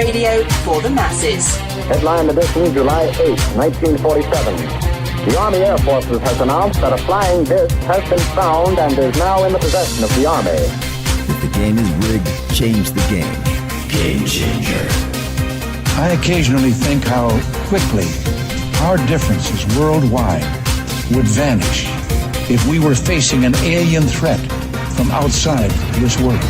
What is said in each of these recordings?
Radio for the masses. Headline edition, July 8, 1947. The Army Air Forces has announced that a flying disc has been found and is now in the possession of the Army. If the game is rigged, change the game. Game changer. I occasionally think how quickly our differences worldwide would vanish if we were facing an alien threat from outside this world.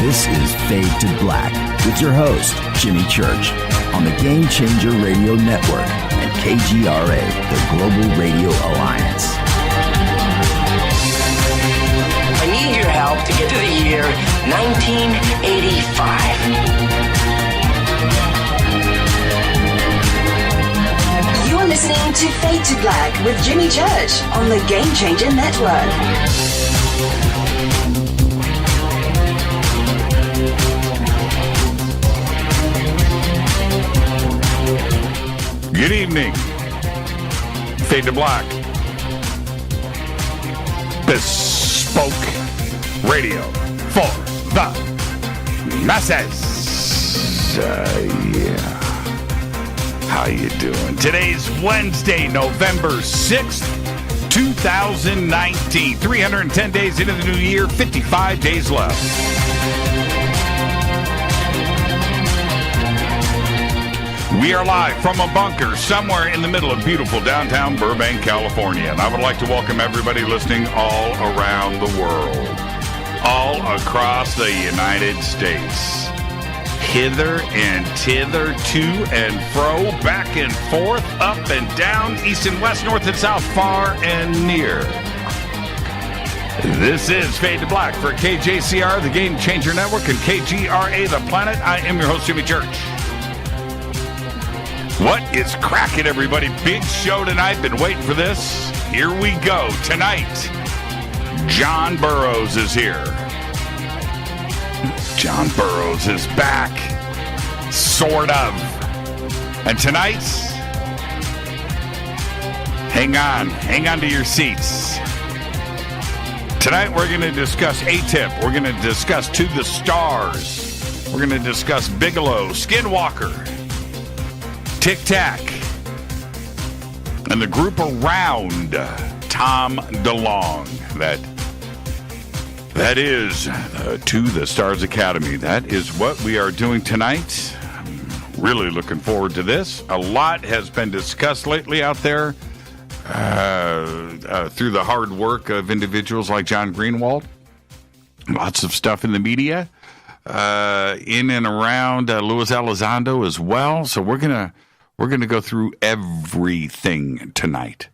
This is Fade to Black with your host, Jimmy Church, on the Game Changer Radio Network and KGRA, the Global Radio Alliance. I need your help to get to the year 1985. You're listening to Fade to Black with Jimmy Church on the Game Changer Network. Good evening. Fade to Black. Bespoke radio for the masses. Yeah. How you doing? Today's Wednesday, November 6th, 2019. 310 days into the new year, 55 days left. We are live from a bunker somewhere in the middle of beautiful downtown Burbank, California. And I would like to welcome everybody listening all around the world, all across the United States. Hither and thither, to and fro, back and forth, up and down, east and west, north and south, far and near. This is Fade to Black for KJCR, the Game Changer Network, and KGRA, the Planet. I am your host, Jimmy Church. What is cracking, everybody? Big show tonight. Been waiting for this. Here we go. Tonight, John Burroughs is here. John Burroughs is back. Sort of. And tonight, hang on to your seats. Tonight, we're going to discuss AATIP. We're going to discuss To the Stars. We're going to discuss Bigelow, Skinwalker, Tic-Tac, and the group around Tom DeLonge. That is To the Stars Academy. That is what we are doing tonight. I'm really looking forward to this. A lot has been discussed lately out there through the hard work of individuals like John Greenwald. Lots of stuff in the media, in and around Luis Elizondo as well. So we're gonna go through everything tonight.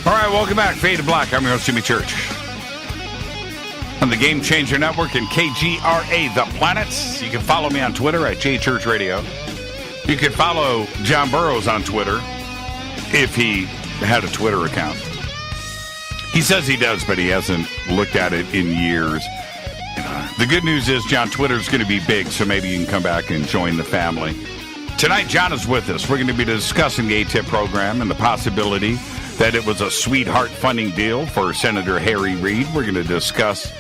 All right, welcome back. Fade to Black. I'm your host, Jimmy Church. On the Game Changer Network and KGRA, The Planets. You can follow me on Twitter at JChurchRadio. You can follow John Burroughs on Twitter if he had a Twitter account. He says he does, but he hasn't looked at it in years. The good news is, John, Twitter's going to be big, so maybe you can come back and join the family. Tonight, John is with us. We're going to be discussing the AATIP program and the possibility that it was a sweetheart funding deal for Senator Harry Reid. We're going to discuss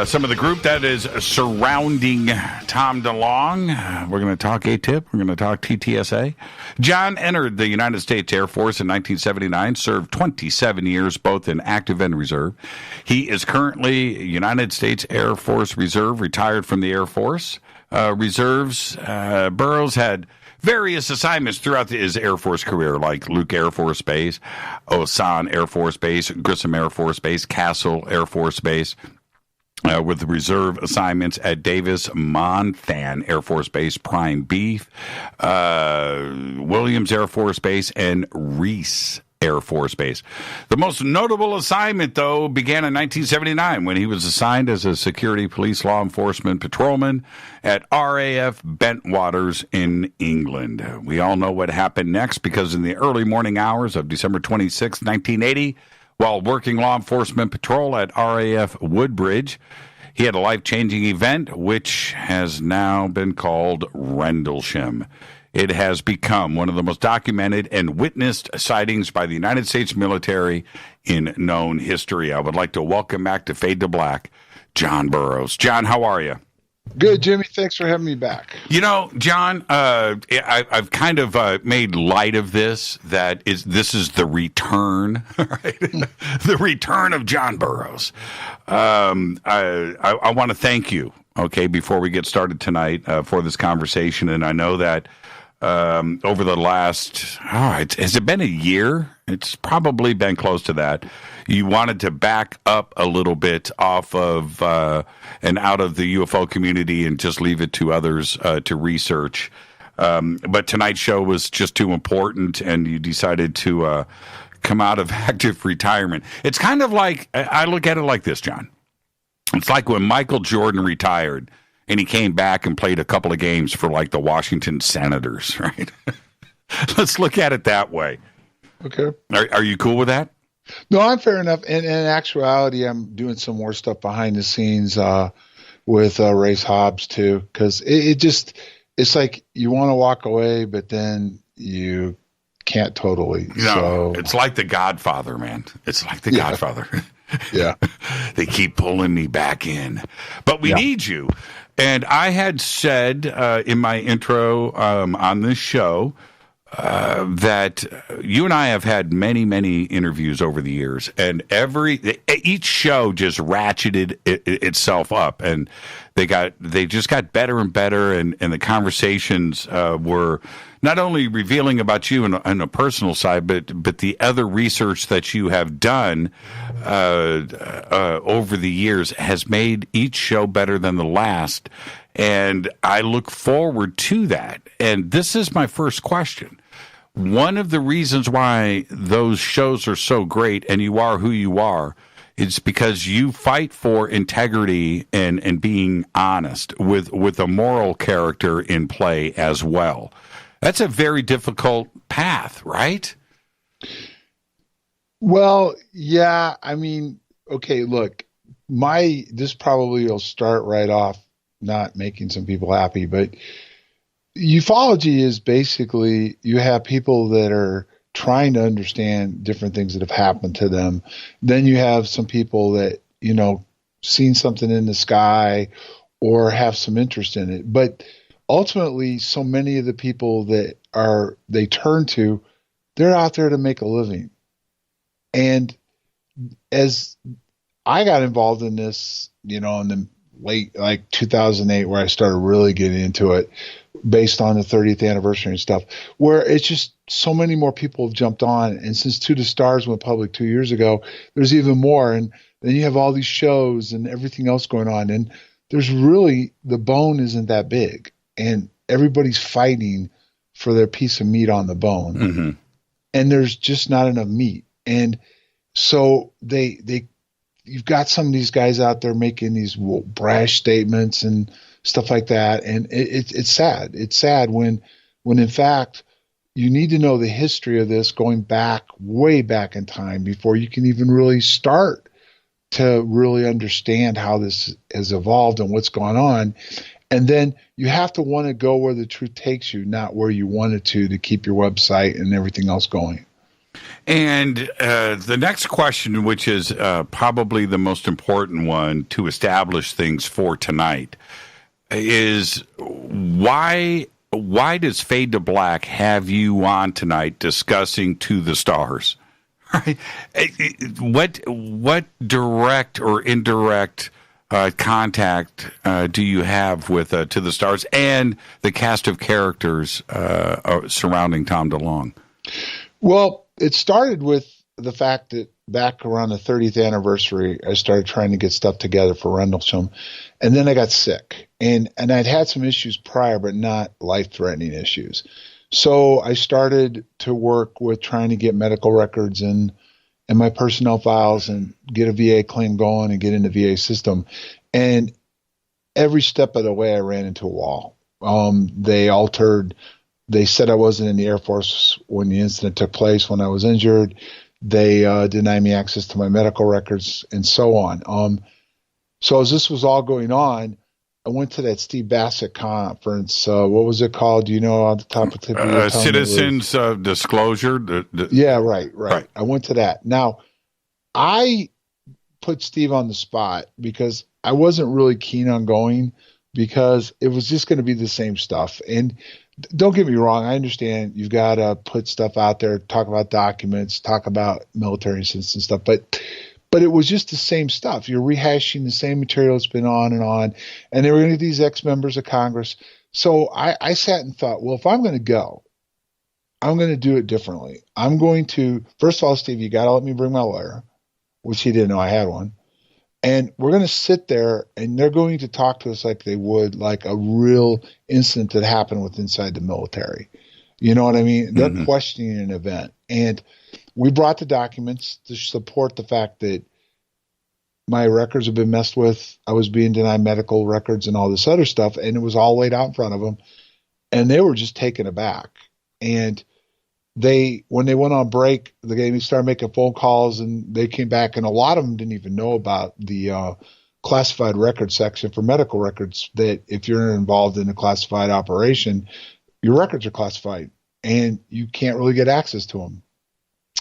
some of the group that is surrounding Tom DeLonge. We're going to talk AATIP. We're going to talk TTSA. John entered the United States Air Force in 1979, served 27 years, both in active and reserve. He is currently United States Air Force Reserve, retired from the Air Force. Reserves, Burroughs had various assignments throughout his Air Force career, like Luke Air Force Base, Osan Air Force Base, Grissom Air Force Base, Castle Air Force Base, with reserve assignments at Davis-Monthan Air Force Base Prime Beef, Williams Air Force Base, and Reese Air Force Base. The most notable assignment, though, began in 1979 when he was assigned as a security police law enforcement patrolman at RAF Bentwaters in England. We all know what happened next, because in the early morning hours of December 26, 1980, while working law enforcement patrol at RAF Woodbridge, He had a life-changing event, which has now been called Rendlesham. It has become one of the most documented and witnessed sightings by the United States military in known history. I would like to welcome back to Fade to Black, John Burroughs. John, how are you? Good, Jimmy. Thanks for having me back. You know, John, I've kind of made light of this. This is the return, right? The return of John Burroughs. I want to thank you, okay, before we get started tonight for this conversation. And I know that over the last, has it been a year? It's probably been close to that. You wanted to back up a little bit off of and out of the UFO community and just leave it to others to research. But tonight's show was just too important, and you decided to come out of active retirement. It's kind of like, I look at it like this, John. It's like when Michael Jordan retired and he came back and played a couple of games for like the Washington Senators, right? Let's look at it that way. Okay. Are you cool with that? No, I'm fair enough. And in actuality, I'm doing some more stuff behind the scenes with Race Hobbs too, because it's like you want to walk away, but then you can't totally. No, it's like The Godfather, man. It's like The Godfather. Yeah. They keep pulling me back in. But we need you. And I had said in my intro on this show that you and I have had many, many interviews over the years, and each show just ratcheted itself up, and they just got better and better, and the conversations were not only revealing about you on a personal side, but the other research that you have done over the years has made each show better than the last, and I look forward to that. And this is my first question. One of the reasons why those shows are so great and you are who you are is because you fight for integrity and being honest with a moral character in play as well. That's a very difficult path, right? Well, yeah. I mean, okay, look, this probably will start right off not making some people happy, but ufology is basically you have people that are trying to understand different things that have happened to them. Then you have some people that, seen something in the sky or have some interest in it. But ultimately, so many of the people that they turn to, they're out there to make a living. And as I got involved in this, in the late, like 2008, where I started really getting into it based on the 30th anniversary and stuff, where it's just so many more people have jumped on. And since To the Stars went public 2 years ago, there's even more. And then you have all these shows and everything else going on. And there's really, the bone isn't that big. And everybody's fighting for their piece of meat on the bone. Mm-hmm. And there's just not enough meat. And so you've got some of these guys out there making these brash statements and stuff like that. And it's sad. It's sad when in fact you need to know the history of this going back, way back in time before you can even really start to really understand how this has evolved and what's going on. And then you have to want to go where the truth takes you, not where you wanted to keep your website and everything else going. And the next question, which is probably the most important one to establish things for tonight, is why does Fade to Black have you on tonight discussing To the Stars? Right? What direct or indirect contact do you have with To the Stars and the cast of characters surrounding Tom DeLonge? Well, it started with the fact that back around the 30th anniversary, I started trying to get stuff together for Rendlesham, and then I got sick. And I'd had some issues prior, but not life-threatening issues. So I started to work with trying to get medical records and my personnel files and get a VA claim going and get in the VA system. And every step of the way, I ran into a wall. They said I wasn't in the Air Force when the incident took place, when I was injured. They denied me access to my medical records and so on. So as this was all going on, I went to that Steve Bassett conference. What was it called? Do you know on the top of the tip of your tongue? Citizens Disclosure. Yeah, right. I went to that. Now, I put Steve on the spot because I wasn't really keen on going because it was just going to be the same stuff. And don't get me wrong, I understand you've got to put stuff out there, talk about documents, talk about military incidents and stuff, but it was just the same stuff. You're rehashing the same material that's been on, and they were going to get these ex-members of Congress. So I sat and thought, well, if I'm going to go, I'm going to do it differently. I'm going to, first of all, Steve, you got to let me bring my lawyer, which he didn't know I had one. And we're going to sit there, and they're going to talk to us like they would like a real incident that happened with inside the military. You know what I mean? They're questioning an event. And we brought the documents to support the fact that my records have been messed with. I was being denied medical records and all this other stuff, and it was all laid out in front of them. And they were just taken aback. And when they went on break, they started making phone calls, and they came back, and a lot of them didn't even know about the classified records section for medical records, that if you're involved in a classified operation, your records are classified, and you can't really get access to them.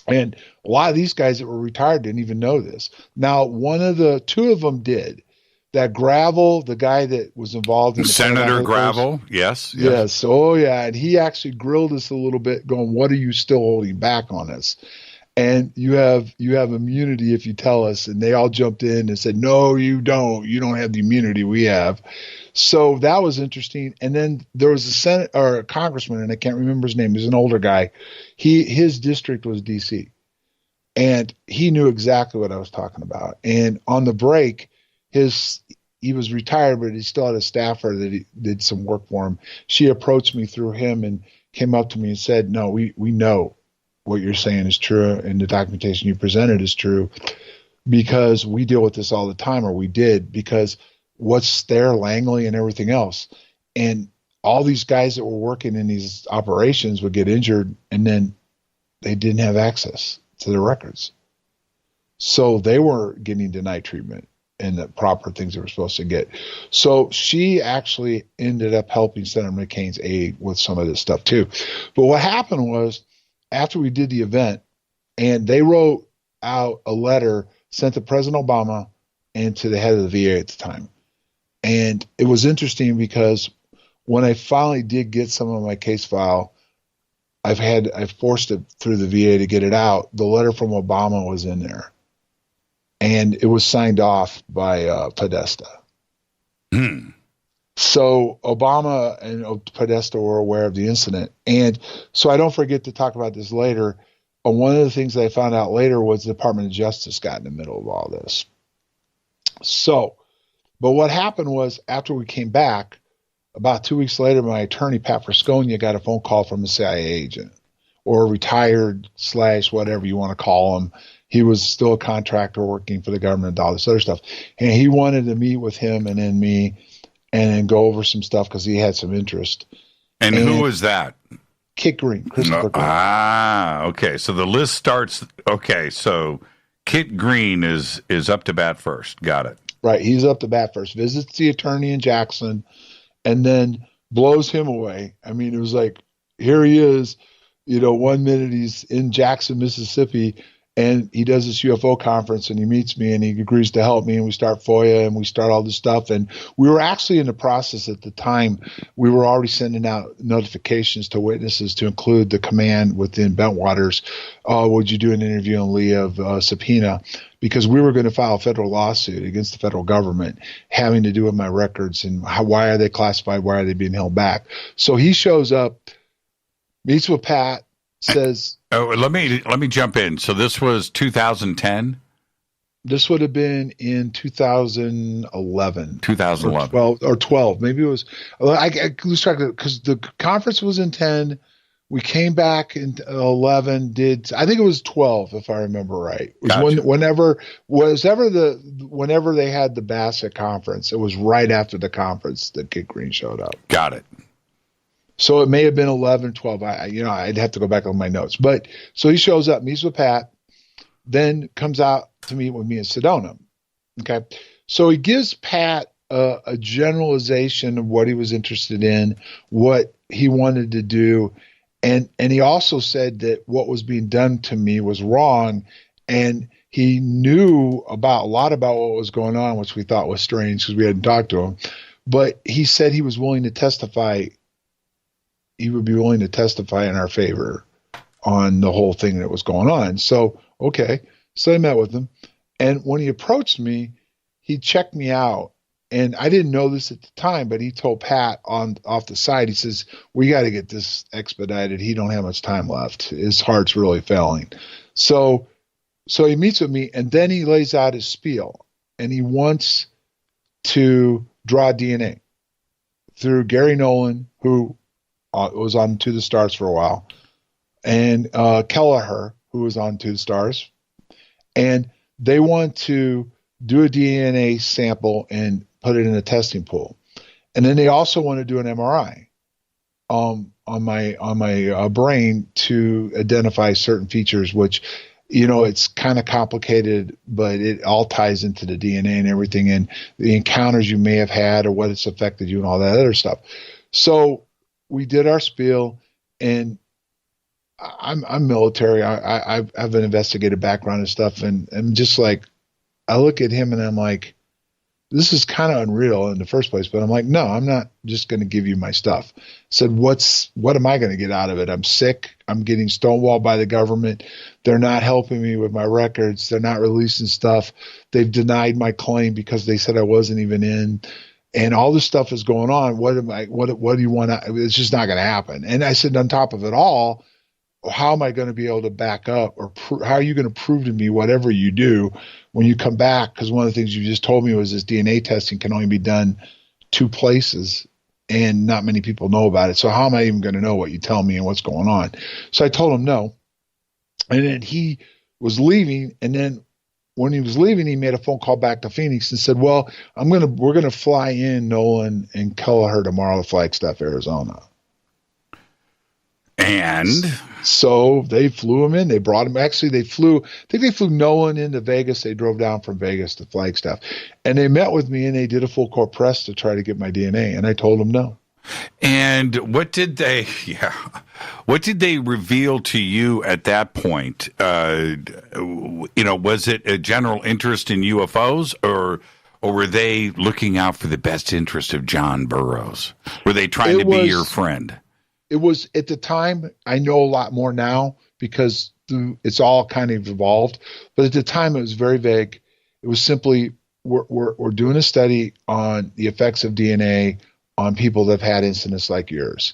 And a lot of these guys that were retired didn't even know this. Now, two of them did. That Gravel, the guy that was involved in the Senator Gravel, yes. Oh, yeah. And he actually grilled us a little bit, going, "What are you still holding back on us?" And you have immunity if you tell us. And they all jumped in and said, "No, you don't. You don't have the immunity we have." So that was interesting. And then there was a congressman, and I can't remember his name. He was an older guy. His district was D.C. And he knew exactly what I was talking about. And on the break, he was retired, but he still had a staffer that he did some work for him. She approached me through him and came up to me and said, "No, we know what you're saying is true, and the documentation you presented is true, because we deal with this all the time," or we did, because what's there, Langley and everything else. And all these guys that were working in these operations would get injured, and then they didn't have access to their records. So they were getting denied treatment and the proper things they were supposed to get. So she actually ended up helping Senator McCain's aide with some of this stuff too. But what happened was, after we did the event, and they wrote out a letter sent to President Obama and to the head of the VA at the time. And it was interesting because when I finally did get some of my case file, I forced it through the VA to get it out. The letter from Obama was in there, and it was signed off by Podesta. So Obama and Podesta were aware of the incident. And so I don't forget to talk about this later. One of the things that I found out later was the Department of Justice got in the middle of all this. So, but what happened was, after we came back, about 2 weeks later, my attorney, Pat Frasconia, got a phone call from a CIA agent, or retired / whatever you want to call him. He was still a contractor working for the government and all this other stuff. And he wanted to meet with him and then me and then go over some stuff because he had some interest. And who was that? Kit Green, Christopher Green. Ah, okay. So the list starts. Okay, so Kit Green is up to bat first. Got it. Right, he's up to bat first. Visits the attorney in Jackson, and then blows him away. I mean, it was like, here he is. 1 minute he's in Jackson, Mississippi, and he does this UFO conference, and he meets me, and he agrees to help me, and we start FOIA, and we start all this stuff. And we were actually in the process at the time. We were already sending out notifications to witnesses to include the command within Bentwaters. Would you do an interview on Lee of subpoena? Because we were going to file a federal lawsuit against the federal government having to do with my records and why are they classified? Why are they being held back? So he shows up, meets with Pat, says... let me jump in. So this was 2010? This would have been in 2011. 2011. Or 12. Maybe it was... I lose track of it because the conference was in 10. We came back in 11. I think it was 12, if I remember right. It was gotcha. Whenever they had the Bassett conference, it was right after the conference that Kit Green showed up. Got it. So it may have been 11, 12. I'd have to go back on my notes. But so he shows up, meets with Pat, then comes out to meet with me in Sedona. Okay. So he gives Pat a generalization of what he was interested in, what he wanted to do. And he also said that what was being done to me was wrong. And he knew a lot about what was going on, which we thought was strange because we hadn't talked to him. But he said he was willing to testify. He would be willing to testify in our favor on the whole thing that was going on. So, okay. So I met with him. And when he approached me, he checked me out. And I didn't know this at the time, but he told Pat off the side, he says, we got to get this expedited. He don't have much time left. His heart's really failing. So he meets with me, and then he lays out his spiel, and he wants to draw DNA through Gary Nolan, who was on To the Stars for a while, and Kelleher, who was on To the Stars. And they want to do a DNA sample and put it in a testing pool. And then they also want to do an MRI on my brain to identify certain features, which, it's kind of complicated, but it all ties into the DNA and everything, and the encounters you may have had or what it's affected you and all that other stuff. So we did our spiel, and I'm military. I have an investigative background and stuff, and just like, I look at him and I'm like, this is kind of unreal in the first place, but I'm like, no, I'm not just going to give you my stuff. I said, what am I going to get out of it? I'm sick. I'm getting stonewalled by the government. They're not helping me with my records. They're not releasing stuff. They've denied my claim because they said I wasn't even in, and all this stuff is going on. What do you want? It's just not going to happen. And I said, on top of it all, how am I going to be able to back up, or how are you going to prove to me whatever you do when you come back? Because one of the things you just told me was this DNA testing can only be done 2 places, and not many people know about it. So how am I even going to know what you tell me and what's going on? So I told him no. And then he was leaving. And then when he was leaving, he made a phone call back to Phoenix and said, well, we're going to fly in Nolan and Kelleher tomorrow to Flagstaff, Arizona. And so they flew him in. They brought him. Actually, they flew Nolan into Vegas. They drove down from Vegas to Flagstaff, and they met with me, and they did a full court press to try to get my DNA. And I told them no. And what did they reveal to you at that point? Was it a general interest in UFOs, or were they looking out for the best interest of John Burroughs? Were they trying to be your friend? It was, at the time, I know a lot more now because it's all kind of evolved. But at the time, it was very vague. It was simply, we're doing a study on the effects of DNA on people that have had incidents like yours.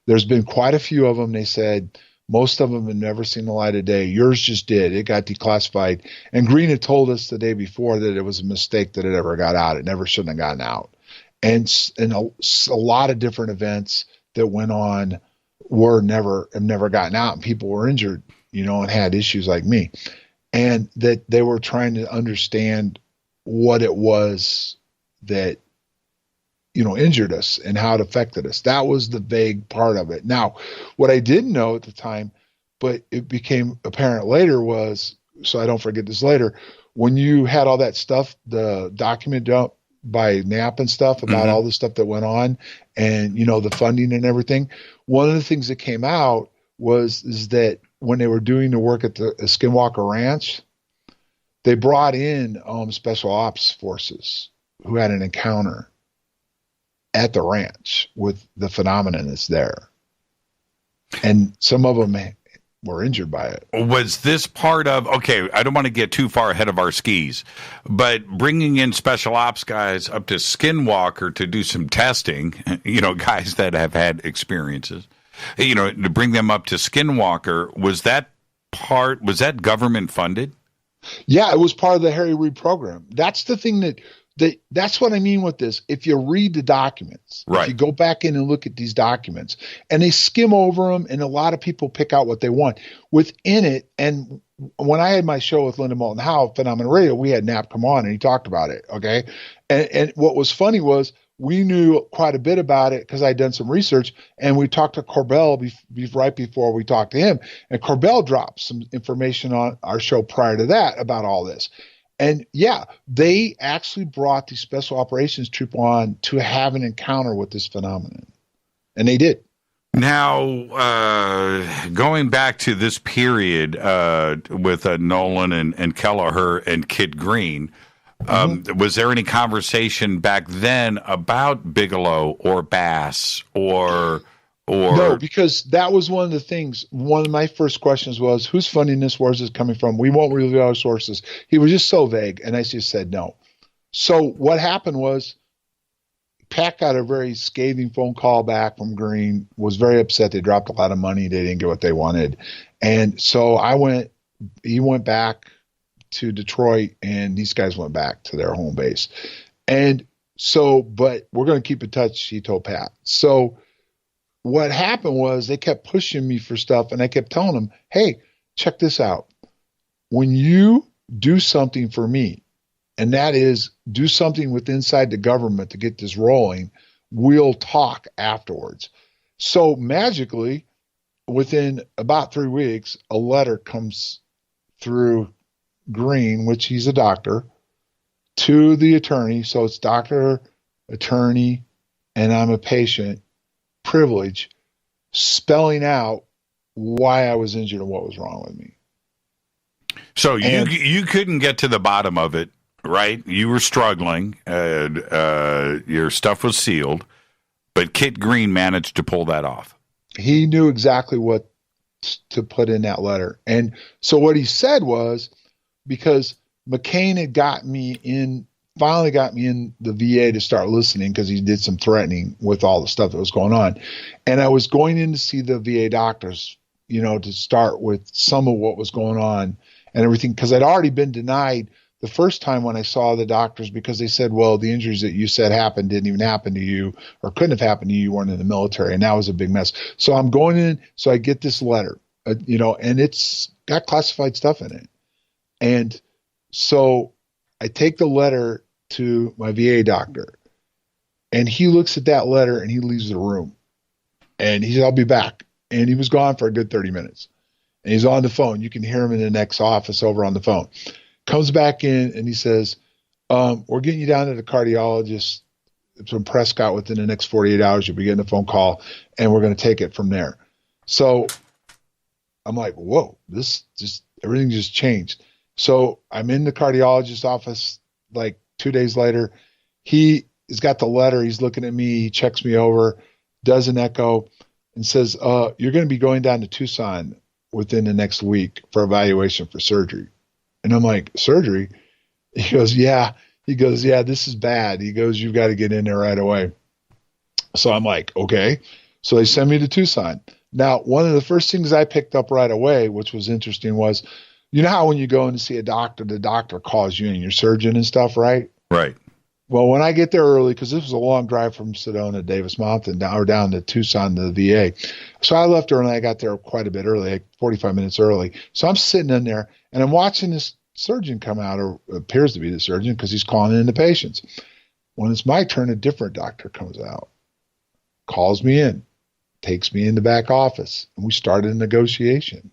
There's been quite a few of them. They said most of them have never seen the light of day. Yours just did. It got declassified. And Green had told us the day before that it was a mistake that it ever got out. It never shouldn't have gotten out. And a lot of different events that went on have never gotten out, and people were injured, and had issues like me, and that they were trying to understand what it was that, injured us and how it affected us. That was the vague part of it. Now, what I didn't know at the time, but it became apparent later was, so I don't forget this later, when you had all that stuff, the document dump by Knapp and stuff about all the stuff that went on and, the funding and everything. One of the things that came out is that when they were doing the work at the Skinwalker Ranch, they brought in special ops forces who had an encounter at the ranch with the phenomenon that's there. And some of them were injured by it. Was this part of, okay, I don't want to get too far ahead of our skis, but bringing in special ops guys up to Skinwalker to do some testing, guys that have had experiences, to bring them up to Skinwalker, was that government funded? Yeah, it was part of the Harry Reid program. That's the thing that's what I mean with this. If you read the documents, right. If you go back in and look at these documents, and they skim over them, and a lot of people pick out what they want within it. And when I had my show with Linda Moulton Howe, Phenomenal Radio, we had Knapp come on and he talked about it. Okay. And what was funny was we knew quite a bit about it because I'd done some research, and we talked to Corbell right before we talked to him, and Corbell dropped some information on our show prior to that about all this. And yeah, they actually brought the special operations troop on to have an encounter with this phenomenon. And they did. Now, going back to this period with Nolan and Kelleher and Kid Green, was there any conversation back then about Bigelow or Bass or No, because that was one of the things. One of my first questions was, who's funding this? Where's this coming from? We won't reveal our sources. He was just so vague, and I just said no. So what happened was Pat got a very scathing phone call back from Green, was very upset. They dropped a lot of money. They didn't get what they wanted. And so he went back to Detroit, and these guys went back to their home base. And so, but we're going to keep in touch, he told Pat. So what happened was they kept pushing me for stuff, and I kept telling them, hey, check this out. When you do something for me, and that is do something with inside the government to get this rolling, we'll talk afterwards. So magically, within about 3 weeks, a letter comes through Green, which he's a doctor, to the attorney. So it's doctor, attorney, and I'm a patient, privilege, spelling out why I was injured and what was wrong with me. So you couldn't get to the bottom of it, right? You were struggling. Your stuff was sealed, but Kit Green managed to pull that off. He knew exactly what to put in that letter. And so what he said was, because McCain had finally got me in the VA to start listening, because he did some threatening with all the stuff that was going on. And I was going in to see the VA doctors, to start with some of what was going on and everything, because I'd already been denied the first time when I saw the doctors, because they said, well, the injuries that you said happened didn't even happen to you, or couldn't have happened to you. You weren't in the military. And that was a big mess. So I'm going in. So I get this letter, and it's got classified stuff in it. And so I take the letter to my VA doctor, and he looks at that letter and he leaves the room, and he said, I'll be back. And he was gone for a good 30 minutes, and he's on the phone. You can hear him in the next office over on the phone. Comes back in and he says, we're getting you down to the cardiologist from Prescott within the next 48 hours. You'll be getting a phone call, and we're going to take it from there. So I'm like, whoa, everything just changed. So I'm in the cardiologist's office like 2 days later. He has got the letter. He's looking at me. He checks me over, does an echo, and says, you're going to be going down to Tucson within the next week for evaluation for surgery. And I'm like, surgery? He goes, yeah. He goes, yeah, this is bad. He goes, you've got to get in there right away. So I'm like, okay. So they send me to Tucson. Now, one of the first things I picked up right away, which was interesting, was, you know how when you go in to see a doctor, the doctor calls you in, your surgeon and stuff, right? Right. Well, when I get there early, because this was a long drive from Sedona, Davis-Monthan, down to Tucson to the VA. So I left early. I got there quite a bit early, like 45 minutes early. So I'm sitting in there, and I'm watching this surgeon come out, or appears to be the surgeon, because he's calling in the patients. When it's my turn, a different doctor comes out, calls me in, takes me in the back office, and we started a negotiation.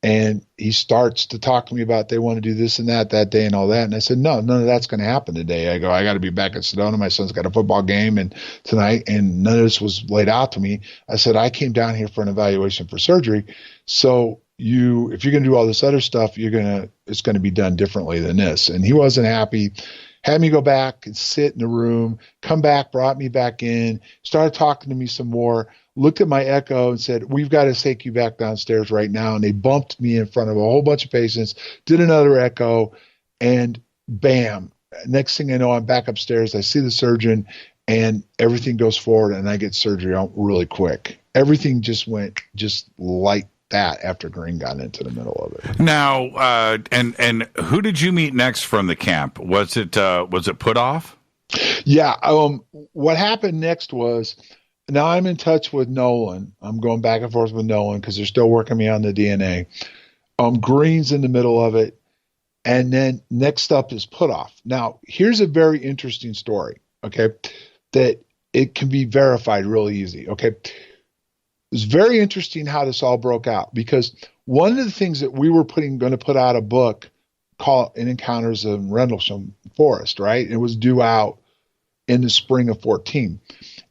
And he starts to talk to me about they want to do this and that day and all that. And I said, no, none of that's going to happen today. I go, I got to be back at Sedona. My son's got a football game and tonight, and none of this was laid out to me. I said, I came down here for an evaluation for surgery. So if you're going to do all this other stuff, it's going to be done differently than this. And he wasn't happy. Had me go back and sit in the room, come back, brought me back in, started talking to me some more, looked at my echo and said, we've got to take you back downstairs right now. And they bumped me in front of a whole bunch of patients, did another echo, and bam. Next thing I know, I'm back upstairs. I see the surgeon, and everything goes forward, and I get surgery out really quick. Everything just went just like that after Green got into the middle of it. Now, and who did you meet next from the camp? Was it put off? Yeah. What happened next was, now I'm in touch with Nolan. I'm going back and forth with Nolan because they're still working me on the DNA. Green's in the middle of it. And then next up is put off. Now, here's a very interesting story, okay, that it can be verified really easy, okay? It's very interesting how this all broke out, because one of the things that we were going to put out a book caught in encounters in Rendlesham Forest, right? It was due out in the spring of 14.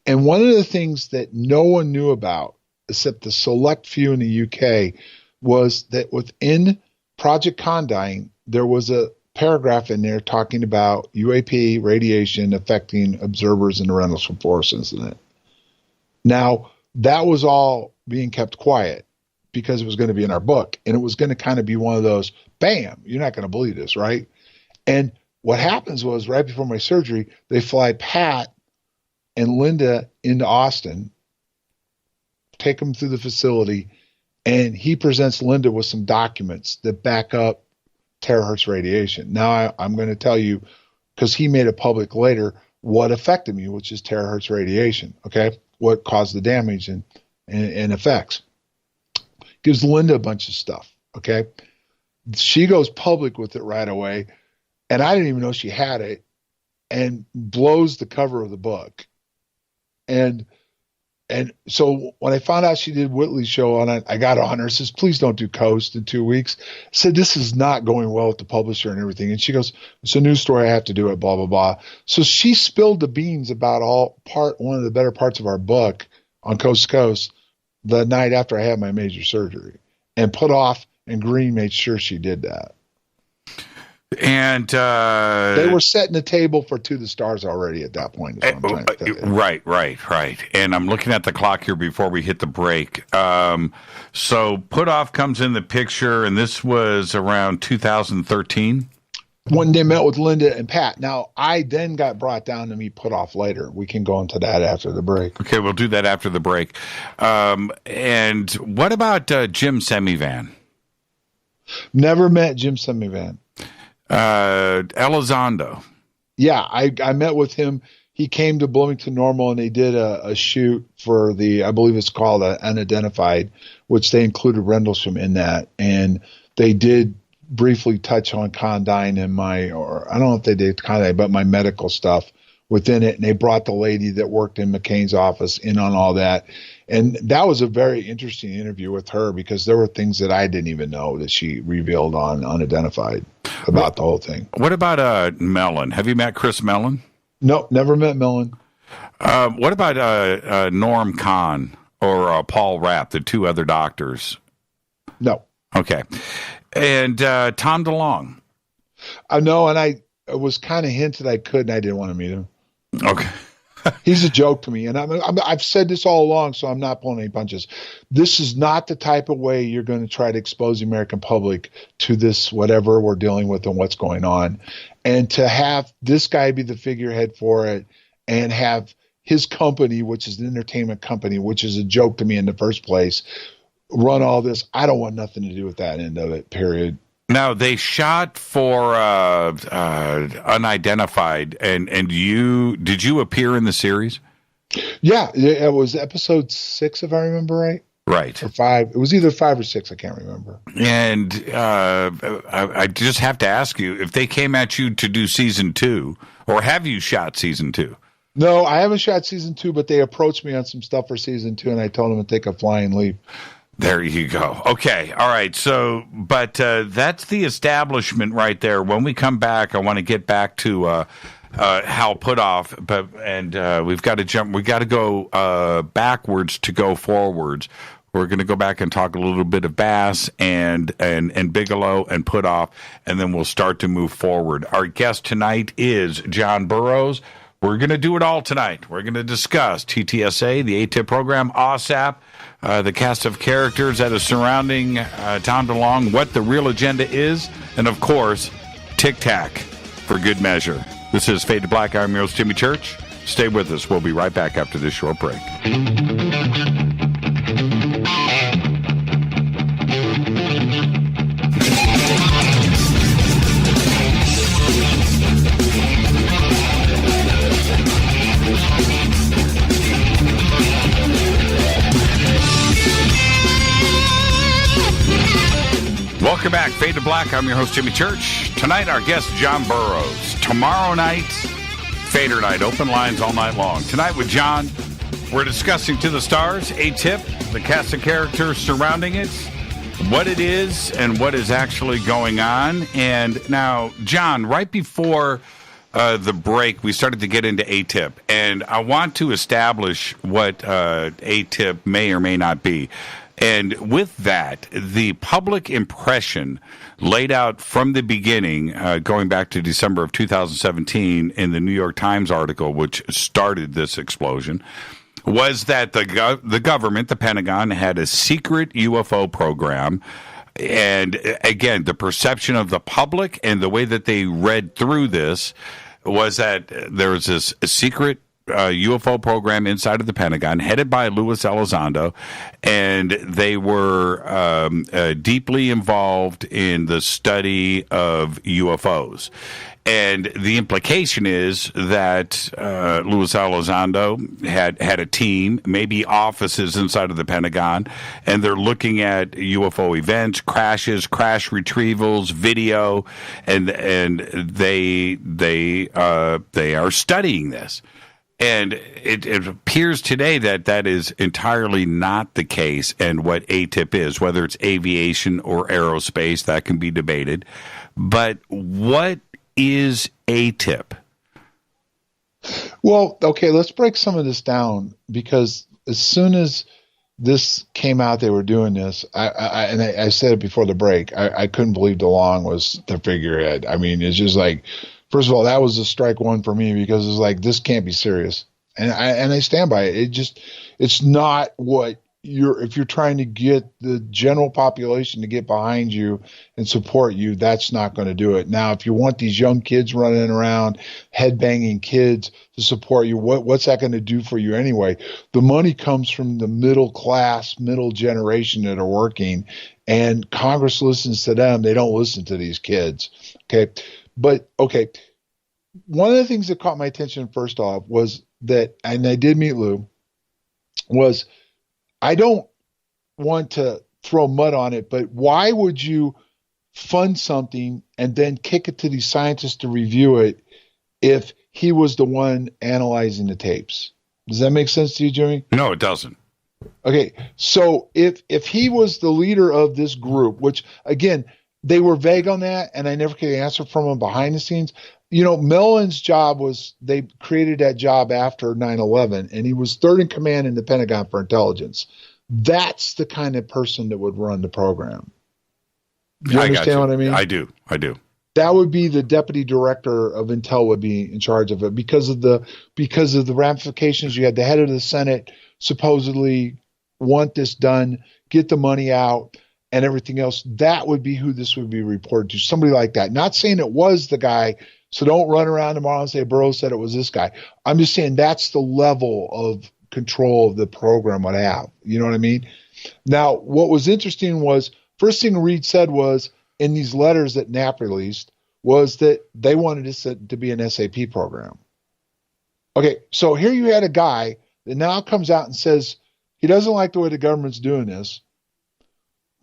And one of the things that no one knew about, except the select few in the UK, was that within Project Condign, there was a paragraph in there talking about UAP radiation affecting observers in the Rendlesham Forest incident. Now, that was all being kept quiet because it was going to be in our book, and it was going to kind of be one of those, bam, you're not going to believe this, right? And what happens was right before my surgery, they fly Pat and Linda into Austin, take them through the facility, and he presents Linda with some documents that back up terahertz radiation. Now I'm going to tell you, because he made it public later, what affected me, which is terahertz radiation, okay? What caused the damage and effects. Gives Linda a bunch of stuff, okay? She goes public with it right away, and I didn't even know she had it, and blows the cover of the book. And so when I found out she did Whitley's show on it, I got on her, says, please don't do Coast in 2 weeks. I said, this is not going well with the publisher and everything. And she goes, it's a news story, I have to do it, blah, blah, blah. So she spilled the beans about one of the better parts of our book on Coast to Coast the night after I had my major surgery. And Put Off and Green made sure she did that. And they were setting the table for To the Stars already at that point. Is what I'm trying to tell you. Right. And I'm looking at the clock here before we hit the break. So Put Off comes in the picture, and this was around 2013. When they met with Linda and Pat. Now, I then got brought down to meet Put Off later. We can go into that after the break. Okay, we'll do that after the break. And what about Jim Semivan? Never met Jim Semivan. Elizondo. Yeah, I met with him. He came to Bloomington Normal, and they did a shoot for I believe it's called Unidentified, which they included Rendlesham in that. And they did briefly touch on Condign and I don't know if they did Condign, but my medical stuff within it. And they brought the lady that worked in McCain's office in on all that. And that was a very interesting interview with her because there were things that I didn't even know that she revealed on Unidentified about the whole thing. What about Mellon? Have you met Chris Mellon? No, never met Mellon. What about Norm Kahn or Paul Rapp, the two other doctors? No. Okay. And Tom DeLong? I know, and I was kind of hinted I could, and I didn't want to meet him. Okay. He's a joke to me, and I've said this all along, so I'm not pulling any punches. This is not the type of way you're going to try to expose the American public to this, whatever we're dealing with and what's going on. And to have this guy be the figurehead for it and have his company, which is an entertainment company, which is a joke to me in the first place, run all this, I don't want nothing to do with that end of it, period. Now, they shot for Unidentified, and did you appear in the series? Yeah, it was episode 6, if I remember right. Right. Or 5. It was either 5 or 6, I can't remember. And I just have to ask you, if they came at you to do season 2, or have you shot season 2? No, I haven't shot season 2, but they approached me on some stuff for season 2, and I told them to take a flying leap. There you go. Okay. All right. So, but that's the establishment right there. When we come back, I want to get back to Hal Put Off, and we've got to jump. We got to go backwards to go forwards. We're going to go back and talk a little bit of Bass and Bigelow and Put Off, and then we'll start to move forward. Our guest tonight is John Burroughs. We're going to do it all tonight. We're going to discuss TTSA, the AATIP program, OSAP, the cast of characters that is surrounding Tom DeLong, what the real agenda is, and, of course, Tic-Tac for good measure. This is Fade to Black. I'm your host, Jimmy Church. Stay with us. We'll be right back after this short break. Welcome back, Fade to Black. I'm your host, Jimmy Church. Tonight, our guest, John Burroughs. Tomorrow night, Fader Night. Open lines all night long. Tonight with John, we're discussing To the Stars, AATIP, the cast of characters surrounding it, what it is and what is actually going on. And now, John, right before the break, we started to get into AATIP, and I want to establish what AATIP may or may not be. And with that, the public impression laid out from the beginning, going back to December of 2017 in the New York Times article, which started this explosion, was that the government, the Pentagon, had a secret UFO program. And again, the perception of the public and the way that they read through this was that there was this secret UFO program inside of the Pentagon headed by Luis Elizondo, and they were deeply involved in the study of UFOs. And the implication is that Luis Elizondo had a team, maybe offices inside of the Pentagon, and they're looking at UFO events, crashes, crash retrievals, video, and they are studying this. And it appears today that is entirely not the case. And what AATIP is, whether it's aviation or aerospace, that can be debated. But what is AATIP? Well, okay, let's break some of this down, because as soon as this came out, they were doing this. I said it before the break. I couldn't believe DeLong was the figurehead. I mean, it's just like, first of all, that was a strike one for me, because it's like, this can't be serious. And I stand by it. It's not what if you're trying to get the general population to get behind you and support you, that's not going to do it. Now, if you want these young kids running around, headbanging kids to support you, what's that going to do for you anyway? The money comes from the middle class, middle generation that are working, and Congress listens to them. They don't listen to these kids. Okay. But okay, one of the things that caught my attention first off was that, and I did meet Lou, was I don't want to throw mud on it, but why would you fund something and then kick it to these scientists to review it if he was the one analyzing the tapes? Does that make sense to you, Jimmy? No, it doesn't. Okay, so if he was the leader of this group, which again, they were vague on that, and I never could answer from him behind the scenes. You know, Mellon's job was, they created that job after 9/11, and he was third in command in the Pentagon for intelligence. That's the kind of person that would run the program. Do you understand what I mean? I do. That would be the deputy director of intel would be in charge of it because of the ramifications. You had the head of the Senate supposedly want this done, get the money out, and everything else. That would be who this would be reported to, somebody like that. Not saying it was the guy, so don't run around tomorrow and say Burroughs said it was this guy. I'm just saying that's the level of control the program would have. You know what I mean? Now, what was interesting was, first thing Reid said was, in these letters that Knapp released, was that they wanted this to be an SAP program. Okay, so here you had a guy that now comes out and says he doesn't like the way the government's doing this,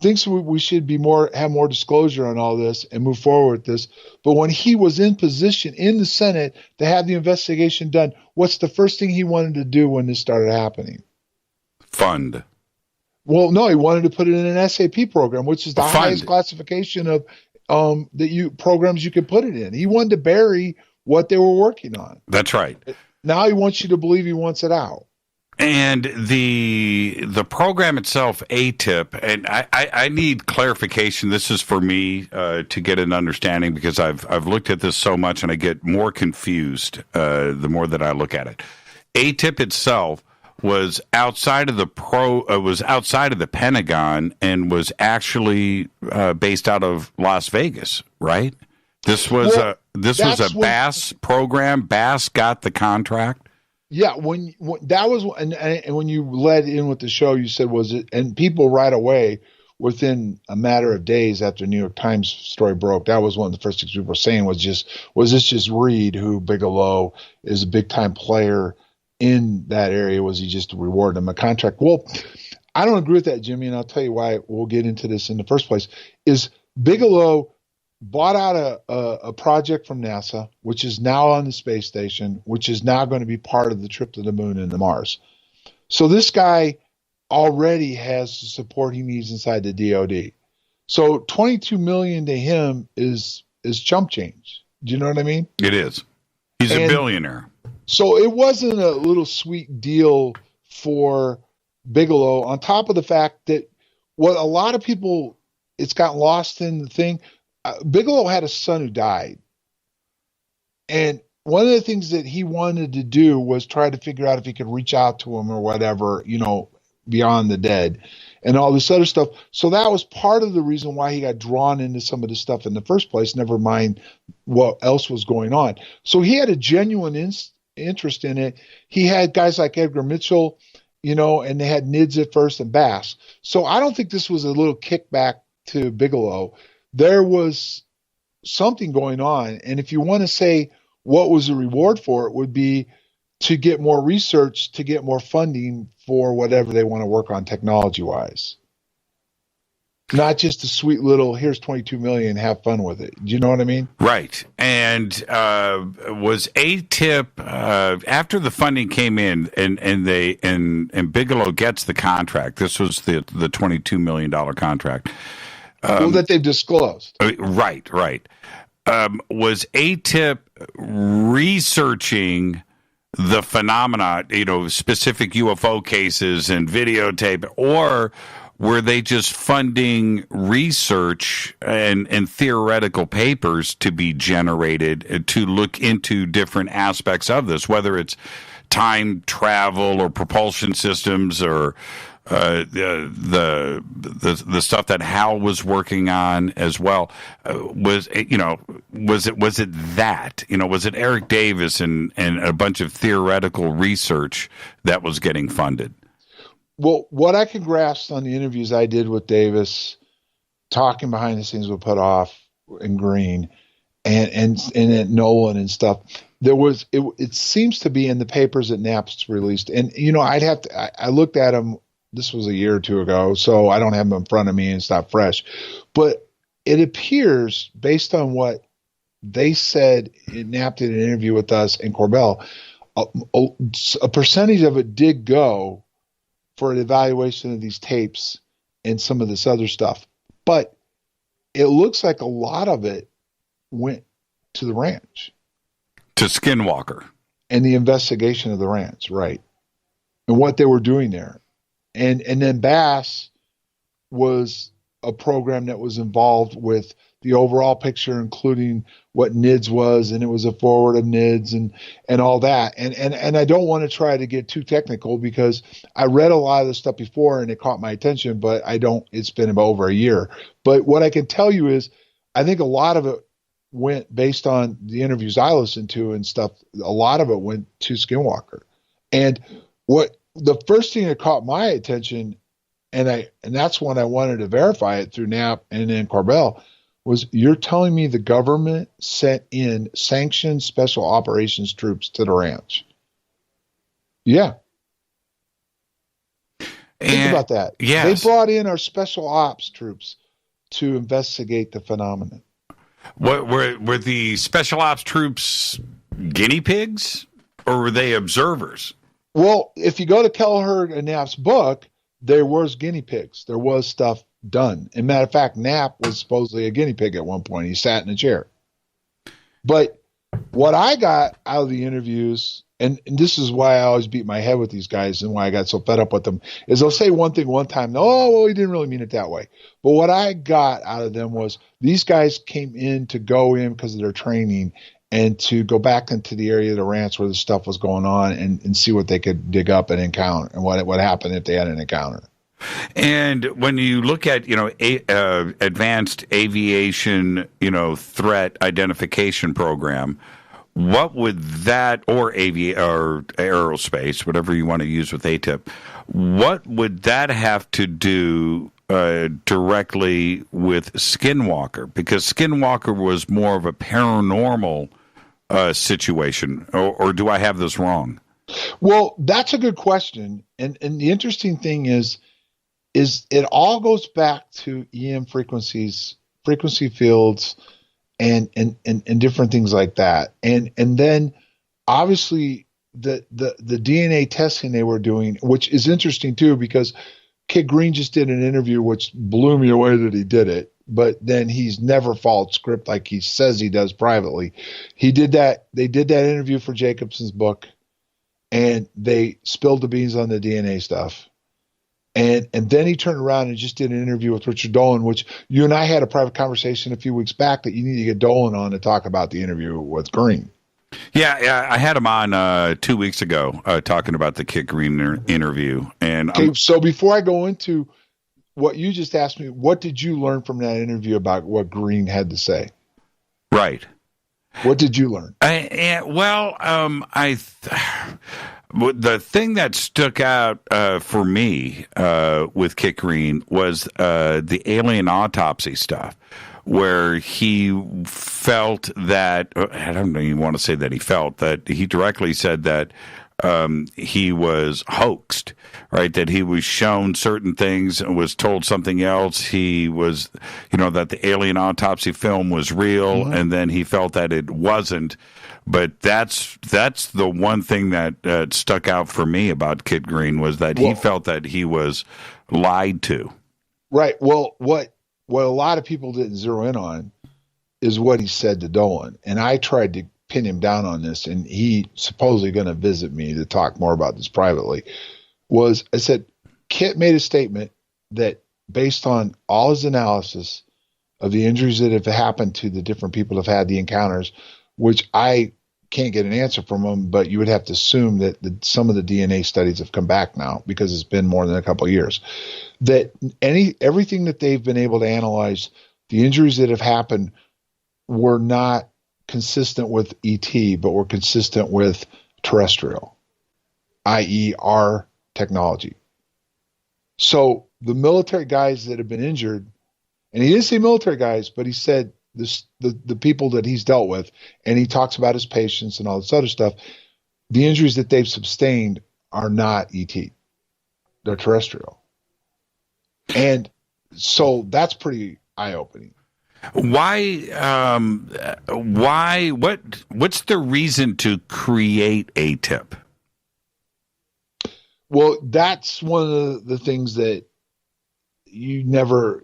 thinks we should be have more disclosure on all this and move forward with this. But when he was in position in the Senate to have the investigation done, what's the first thing he wanted to do when this started happening? Fund. Well, no, he wanted to put it in an SAP program, which is the highest classification of programs you could put it in. He wanted to bury what they were working on. That's right. Now he wants you to believe he wants it out. And the program itself, AATIP, and I need clarification. This is for me to get an understanding, because I've looked at this so much and I get more confused the more that I look at it. AATIP itself was outside of the Pentagon and was actually based out of Las Vegas, right? This was a Bass program. Bass got the contract. Yeah, when that was, and when you led in with the show, you said, was it, and people right away, within a matter of days after New York Times story broke, that was one of the first things people were saying was this just Reid, who Bigelow is a big time player in that area? Was he just rewarding him a contract? Well, I don't agree with that, Jimmy, and I'll tell you why. We'll get into this in the first place. Is Bigelow bought out a project from NASA, which is now on the space station, which is now going to be part of the trip to the moon and to Mars. So this guy already has the support he needs inside the DoD. So 22 million to him is chump change. Do you know what I mean? It is. He's a billionaire. So it wasn't a little sweet deal for Bigelow, on top of the fact that what a lot of people, it's gotten lost in the thing. Bigelow had a son who died. And one of the things that he wanted to do was try to figure out if he could reach out to him or whatever, beyond the dead and all this other stuff. So that was part of the reason why he got drawn into some of this stuff in the first place, never mind what else was going on. So he had a genuine interest in it. He had guys like Edgar Mitchell, and they had NIDS at first and Bass. So I don't think this was a little kickback to Bigelow. There was something going on. And if you want to say what was the reward for it, would be to get more research, to get more funding for whatever they want to work on technology-wise. Not just a sweet little, here's 22 million, have fun with it. Do you know what I mean? Right. And was AATIP, after the funding came in and Bigelow gets the contract, this was the $22 million contract. That they've disclosed. Right. Was AATIP researching the phenomena, specific UFO cases and videotape, or were they just funding research and theoretical papers to be generated to look into different aspects of this, whether it's time travel or propulsion systems or the stuff that Hal was working on as well? Was it that? Was it Eric Davis and a bunch of theoretical research that was getting funded? Well, what I could grasp on the interviews I did with Davis, talking behind the scenes with Putoff and Green and Nolan and stuff, there was it seems to be in the papers that Knapp's released. And I looked at them. This was a year or two ago, so I don't have them in front of me and it's not fresh. But it appears, based on what they said, Knapp did an interview with us and Corbell, a percentage of it did go for an evaluation of these tapes and some of this other stuff. But it looks like a lot of it went to the ranch. To Skinwalker. And the investigation of the ranch, right. And what they were doing there. And then Bass was a program that was involved with the overall picture, including what NIDS was, and it was a forward of NIDS and all that. And I don't want to try to get too technical because I read a lot of this stuff before and it caught my attention, but it's been about over a year. But what I can tell you is I think a lot of it went, based on the interviews I listened to and stuff, a lot of it went to Skinwalker. And the first thing that caught my attention, and that's when I wanted to verify it through Knapp and then Corbell, was you're telling me the government sent in sanctioned special operations troops to the ranch? Yeah. Think about that. Yes. They brought in our special ops troops to investigate the phenomenon. What were the special ops troops guinea pigs, or were they observers? Well, if you go to Kelleher and Knapp's book, there was guinea pigs. There was stuff done. And matter of fact, Knapp was supposedly a guinea pig at one point. He sat in a chair. But what I got out of the interviews, and this is why I always beat my head with these guys and why I got so fed up with them, is they'll say one thing one time, he didn't really mean it that way. But what I got out of them was these guys came in to go in because of their training and to go back into the area of the ranch where the stuff was going on and see what they could dig up and encounter and what happened if they had an encounter. And when you look at, advanced aviation, threat identification program, what would that, or aerospace, whatever you want to use with AATIP, what would that have to do directly with Skinwalker? Because Skinwalker was more of a paranormal situation, or do I have this wrong? Well, that's a good question. And the interesting thing is it all goes back to EM frequencies, frequency fields, and different things like that. And then obviously the DNA testing they were doing, which is interesting too, because Kid Green just did an interview which blew me away that he did it, but then he's never followed script like he says he does privately. He did that. They did that interview for Jacobson's book, and they spilled the beans on the DNA stuff. And then he turned around and just did an interview with Richard Dolan, which you and I had a private conversation a few weeks back that you need to get Dolan on to talk about the interview with Green. Yeah, I had him on 2 weeks ago talking about the Kit Green interview. And okay, so before I go into what you just asked me, what did you learn from that interview about what Green had to say? Right. What did you learn? The thing that stuck out for me with Kit Green was the alien autopsy stuff, where he felt that, I don't even want to say that he felt, that he directly said that he was hoaxed, right? That he was shown certain things and was told something else. He was, that the alien autopsy film was real, and then he felt that it wasn't. But that's the one thing that stuck out for me about Kit Green was that he felt that he was lied to. Right. Well, what a lot of people didn't zero in on is what he said to Dolan. And I tried to pin him down on this, and he supposedly going to visit me to talk more about this privately. I said, Kit made a statement that based on all his analysis of the injuries that have happened to the different people that have had the encounters, which I can't get an answer from him, but you would have to assume that some of the DNA studies have come back now because it's been more than a couple of years, that everything that they've been able to analyze, the injuries that have happened were not consistent with ET, but were consistent with terrestrial, i.e. our technology. So the military guys that have been injured, and he didn't say military guys, but he said the people that he's dealt with, and he talks about his patients and all this other stuff, the injuries that they've sustained are not ET. They're terrestrial. And so that's pretty eye-opening. What's the reason to create AATIP? Well, that's one of the things that you never,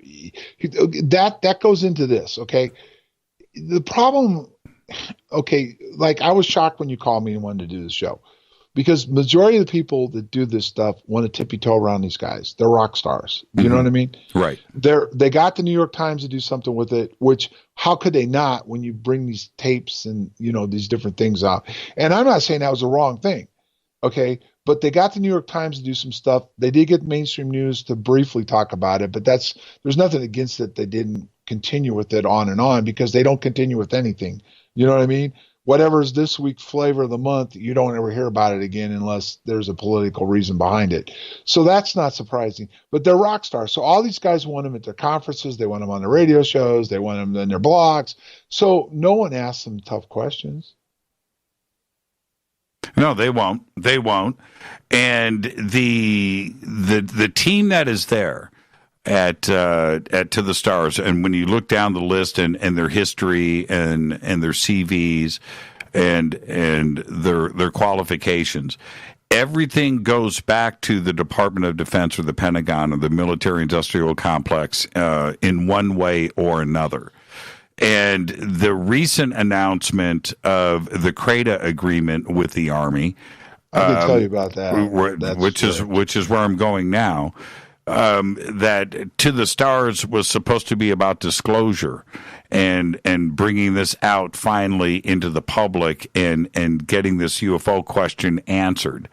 that goes into this. Okay. The problem, okay. Like I was shocked when you called me and wanted to do this show, because majority of the people that do this stuff want to tippy toe around these guys. They're rock stars. You know what I mean? Right. They got the New York Times to do something with it, which how could they not when you bring these tapes and, these different things out? And I'm not saying that was the wrong thing. Okay. But they got the New York Times to do some stuff. They did get mainstream news to briefly talk about it, but there's nothing against it. They didn't continue with it on and on, because they don't continue with anything. You know what I mean? Whatever's this week's flavor of the month, you don't ever hear about it again unless there's a political reason behind it. So that's not surprising. But they're rock stars. So all these guys want them at their conferences. They want them on their radio shows. They want them in their blogs. So no one asks them tough questions. No, they won't. They won't. And the team that is there at To the Stars, and when you look down the list and their history and their CVs and their qualifications, everything goes back to the Department of Defense or the Pentagon or the military industrial complex in one way or another. And the recent announcement of the CRADA agreement with the Army, I can tell you about that, which is where I'm going now. That To the Stars was supposed to be about disclosure and bringing this out finally into the public and getting this UFO question answered.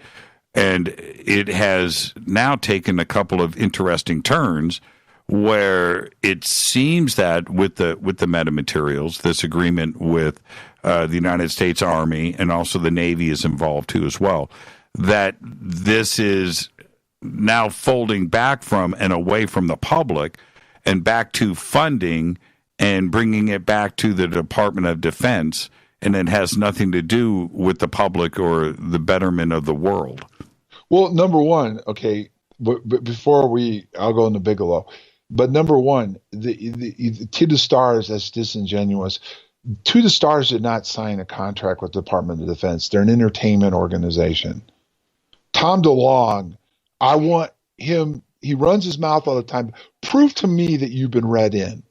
And it has now taken a couple of interesting turns, where it seems that with the metamaterials, this agreement with the United States Army and also the Navy is involved too as well, that this is now folding back from and away from the public and back to funding and bringing it back to the Department of Defense, and it has nothing to do with the public or the betterment of the world. Well, number one, okay, but before I'll go into Bigelow. But number one, the To the Stars, that's disingenuous. To the Stars did not sign a contract with the Department of Defense. They're an entertainment organization. Tom DeLonge, I want him, he runs his mouth all the time. Prove to me that you've been read in.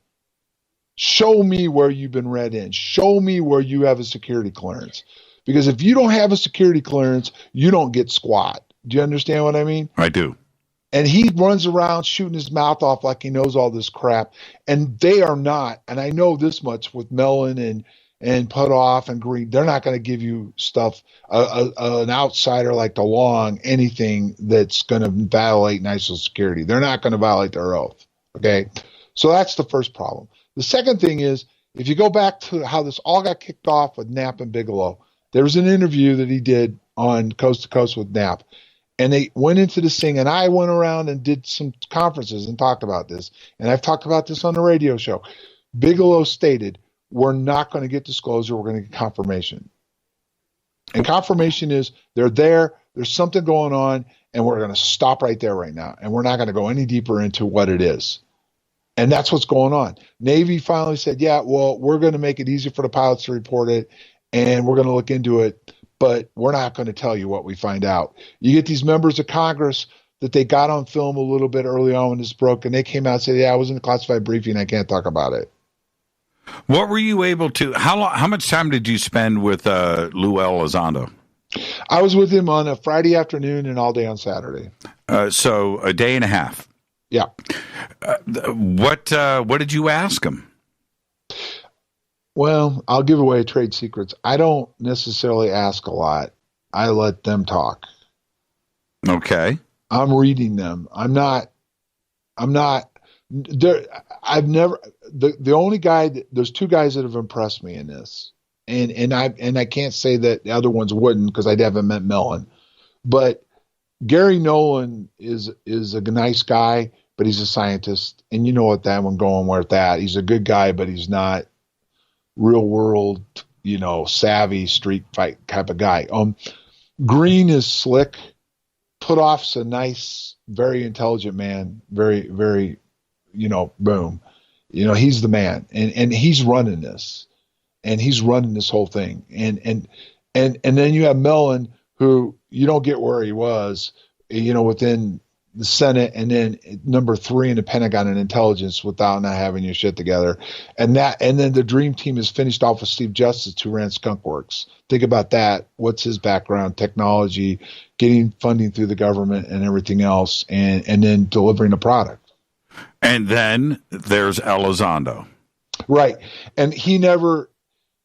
Show me where you've been read in. Show me where you have a security clearance. Because if you don't have a security clearance, you don't get squat. Do you understand what I mean? I do. And he runs around shooting his mouth off like he knows all this crap. And they are not. And I know this much with Mellon and Putoff and Green. They're not going to give you stuff, an outsider like DeLong, anything that's going to violate national security. They're not going to violate their oath. Okay? So that's the first problem. The second thing is, if you go back to how this all got kicked off with Knapp and Bigelow, there was an interview that he did on Coast to Coast with Knapp. And they went into this thing, and I went around and did some conferences and talked about this. And I've talked about this on the radio show. Bigelow stated, we're not going to get disclosure, we're going to get confirmation. And confirmation is they're there, there's something going on, and we're going to stop right there right now. And we're not going to go any deeper into what it is. And that's what's going on. Navy finally said, yeah, well, we're going to make it easy for the pilots to report it, and we're going to look into it, but we're not going to tell you what we find out. You get these members of Congress that they got on film a little bit early on when this broke, and they came out and said, yeah, I was in a classified briefing, I can't talk about it. What were you able to, how much time did you spend with Lou Elizondo? I was with him on a Friday afternoon and all day on Saturday. So a day and a half. Yeah. What did you ask him? Well, I'll give away trade secrets. I don't necessarily ask a lot. I let them talk. Okay. I'm reading them. I'm not there. The only guy, there's two guys that have impressed me in this. And I can't say that the other ones wouldn't, because I haven't met Mellon, but Gary Nolan is a nice guy, but he's a scientist, and you know what that one going with that. He's a good guy, but he's not real world, savvy street fight type of guy. Green is slick. Putoff's a nice, very intelligent man. Very, very, boom. He's the man, and he's running this, and he's running this whole thing. And then you have Mellon, who you don't get where he was, within the Senate, and then number 3 in the Pentagon in intelligence without not having your shit together. And then the dream team is finished off with Steve Justice, who ran Skunk Works. Think about that. What's his background? Technology, getting funding through the government and everything else, and then delivering a product. And then there's Elizondo. Right. And he never,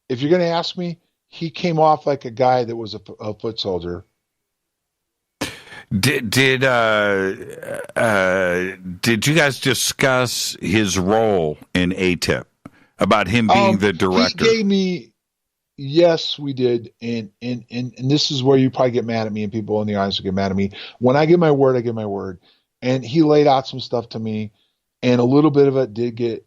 if you're going to ask me, he came off like a guy that was a foot soldier. Did you guys discuss his role in AATIP, about him being the director? He gave me, yes, we did, and this is where you probably get mad at me, and people in the audience will get mad at me. When I give my word, I give my word. And he laid out some stuff to me, and a little bit of it did get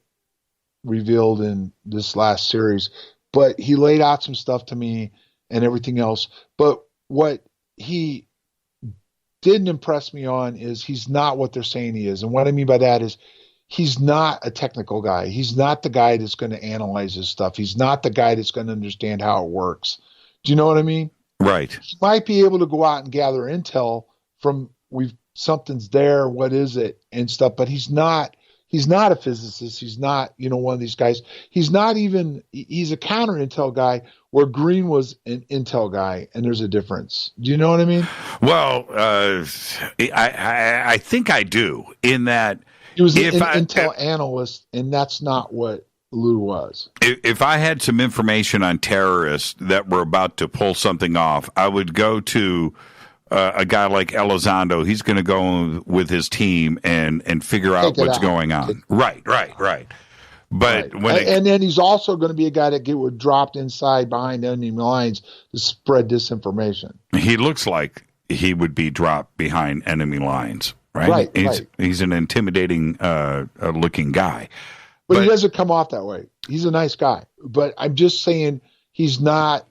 revealed in this last series. But he laid out some stuff to me and everything else. But what he didn't impress me on is he's not what they're saying he is. And what I mean by that is he's not a technical guy. He's not the guy that's going to analyze his stuff. He's not the guy that's going to understand how it works. Do you know what I mean? Right. He might be able to go out and gather intel from something's there, what is it, and stuff, but he's not a physicist. He's not, one of these guys. He's a counter intel guy, where Green was an intel guy, and there's a difference. Do you know what I mean? Well, I think I do, in that he was an intel analyst, and that's not what Lou was. If I had some information on terrorists that were about to pull something off, I would go to a guy like Elizondo. He's going to go with his team and figure out what's going on. Right. But right. And then he's also going to be a guy that get dropped inside behind enemy lines to spread disinformation. He looks like he would be dropped behind enemy lines, right? He's an intimidating looking guy. But he doesn't come off that way. He's a nice guy. But I'm just saying he's not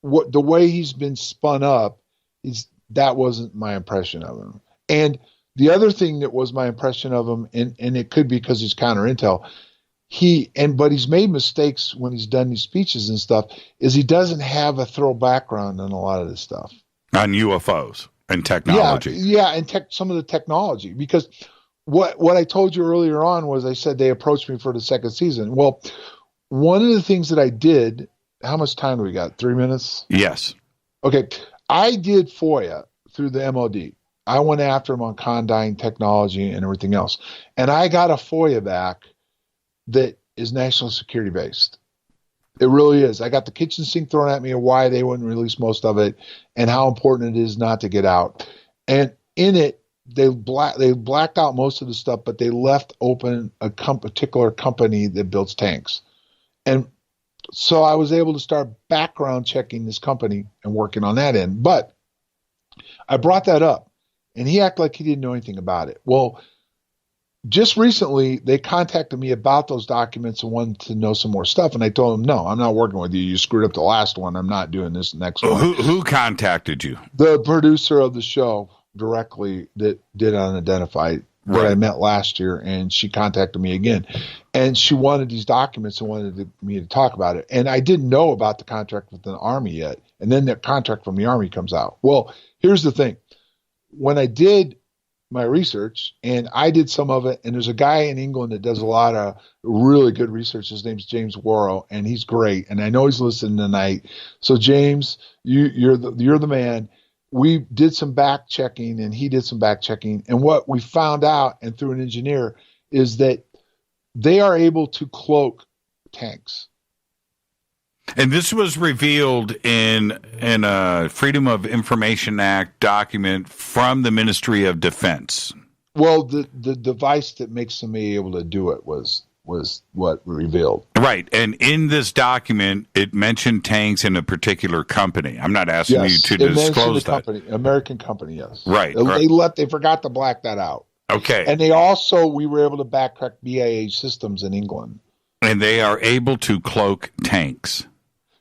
the way he's been spun up. That wasn't my impression of him. And the other thing that was my impression of him, and it could be because he's counter intel, but he's made mistakes when he's done these speeches and stuff, is he doesn't have a thorough background on a lot of this stuff. On UFOs and technology. Yeah, and some of the technology. Because what I told you earlier on was I said they approached me for the second season. Well, one of the things that I did, how much time do we got? 3 minutes? Yes. Okay. I did FOIA through the MOD. I went after them on condign technology and everything else. And I got a FOIA back that is national security based. It really is. I got the kitchen sink thrown at me and why they wouldn't release most of it and how important it is not to get out. And in it, they blacked out most of the stuff, but they left open a particular company that builds tanks. And so I was able to start background checking this company and working on that end. But I brought that up, and he acted like he didn't know anything about it. Well, just recently, they contacted me about those documents and wanted to know some more stuff. And I told them, no, I'm not working with you. You screwed up the last one. I'm not doing this next one. Who contacted you? The producer of the show directly that did Unidentified that I met last year. And she contacted me again. And she wanted these documents and wanted me to talk about it. And I didn't know about the contract with the Army yet. And then the contract from the Army comes out. Well, here's the thing. When I did my research, and I did some of it, and there's a guy in England that does a lot of really good research. His name's James Warrow, and he's great. And I know he's listening tonight. So James, you're the man. We did some back checking, and he did some back checking. And what we found out, and through an engineer, is that they are able to cloak tanks. And this was revealed in a Freedom of Information Act document from the Ministry of Defense. Well, the device that makes them able to do it was what revealed. Right. And in this document, it mentioned tanks in a particular company. I'm not asking you to disclose that. Company, American company, yes. Right. They forgot to black that out. Okay. And we were able to backtrack BAE systems in England. And they are able to cloak tanks.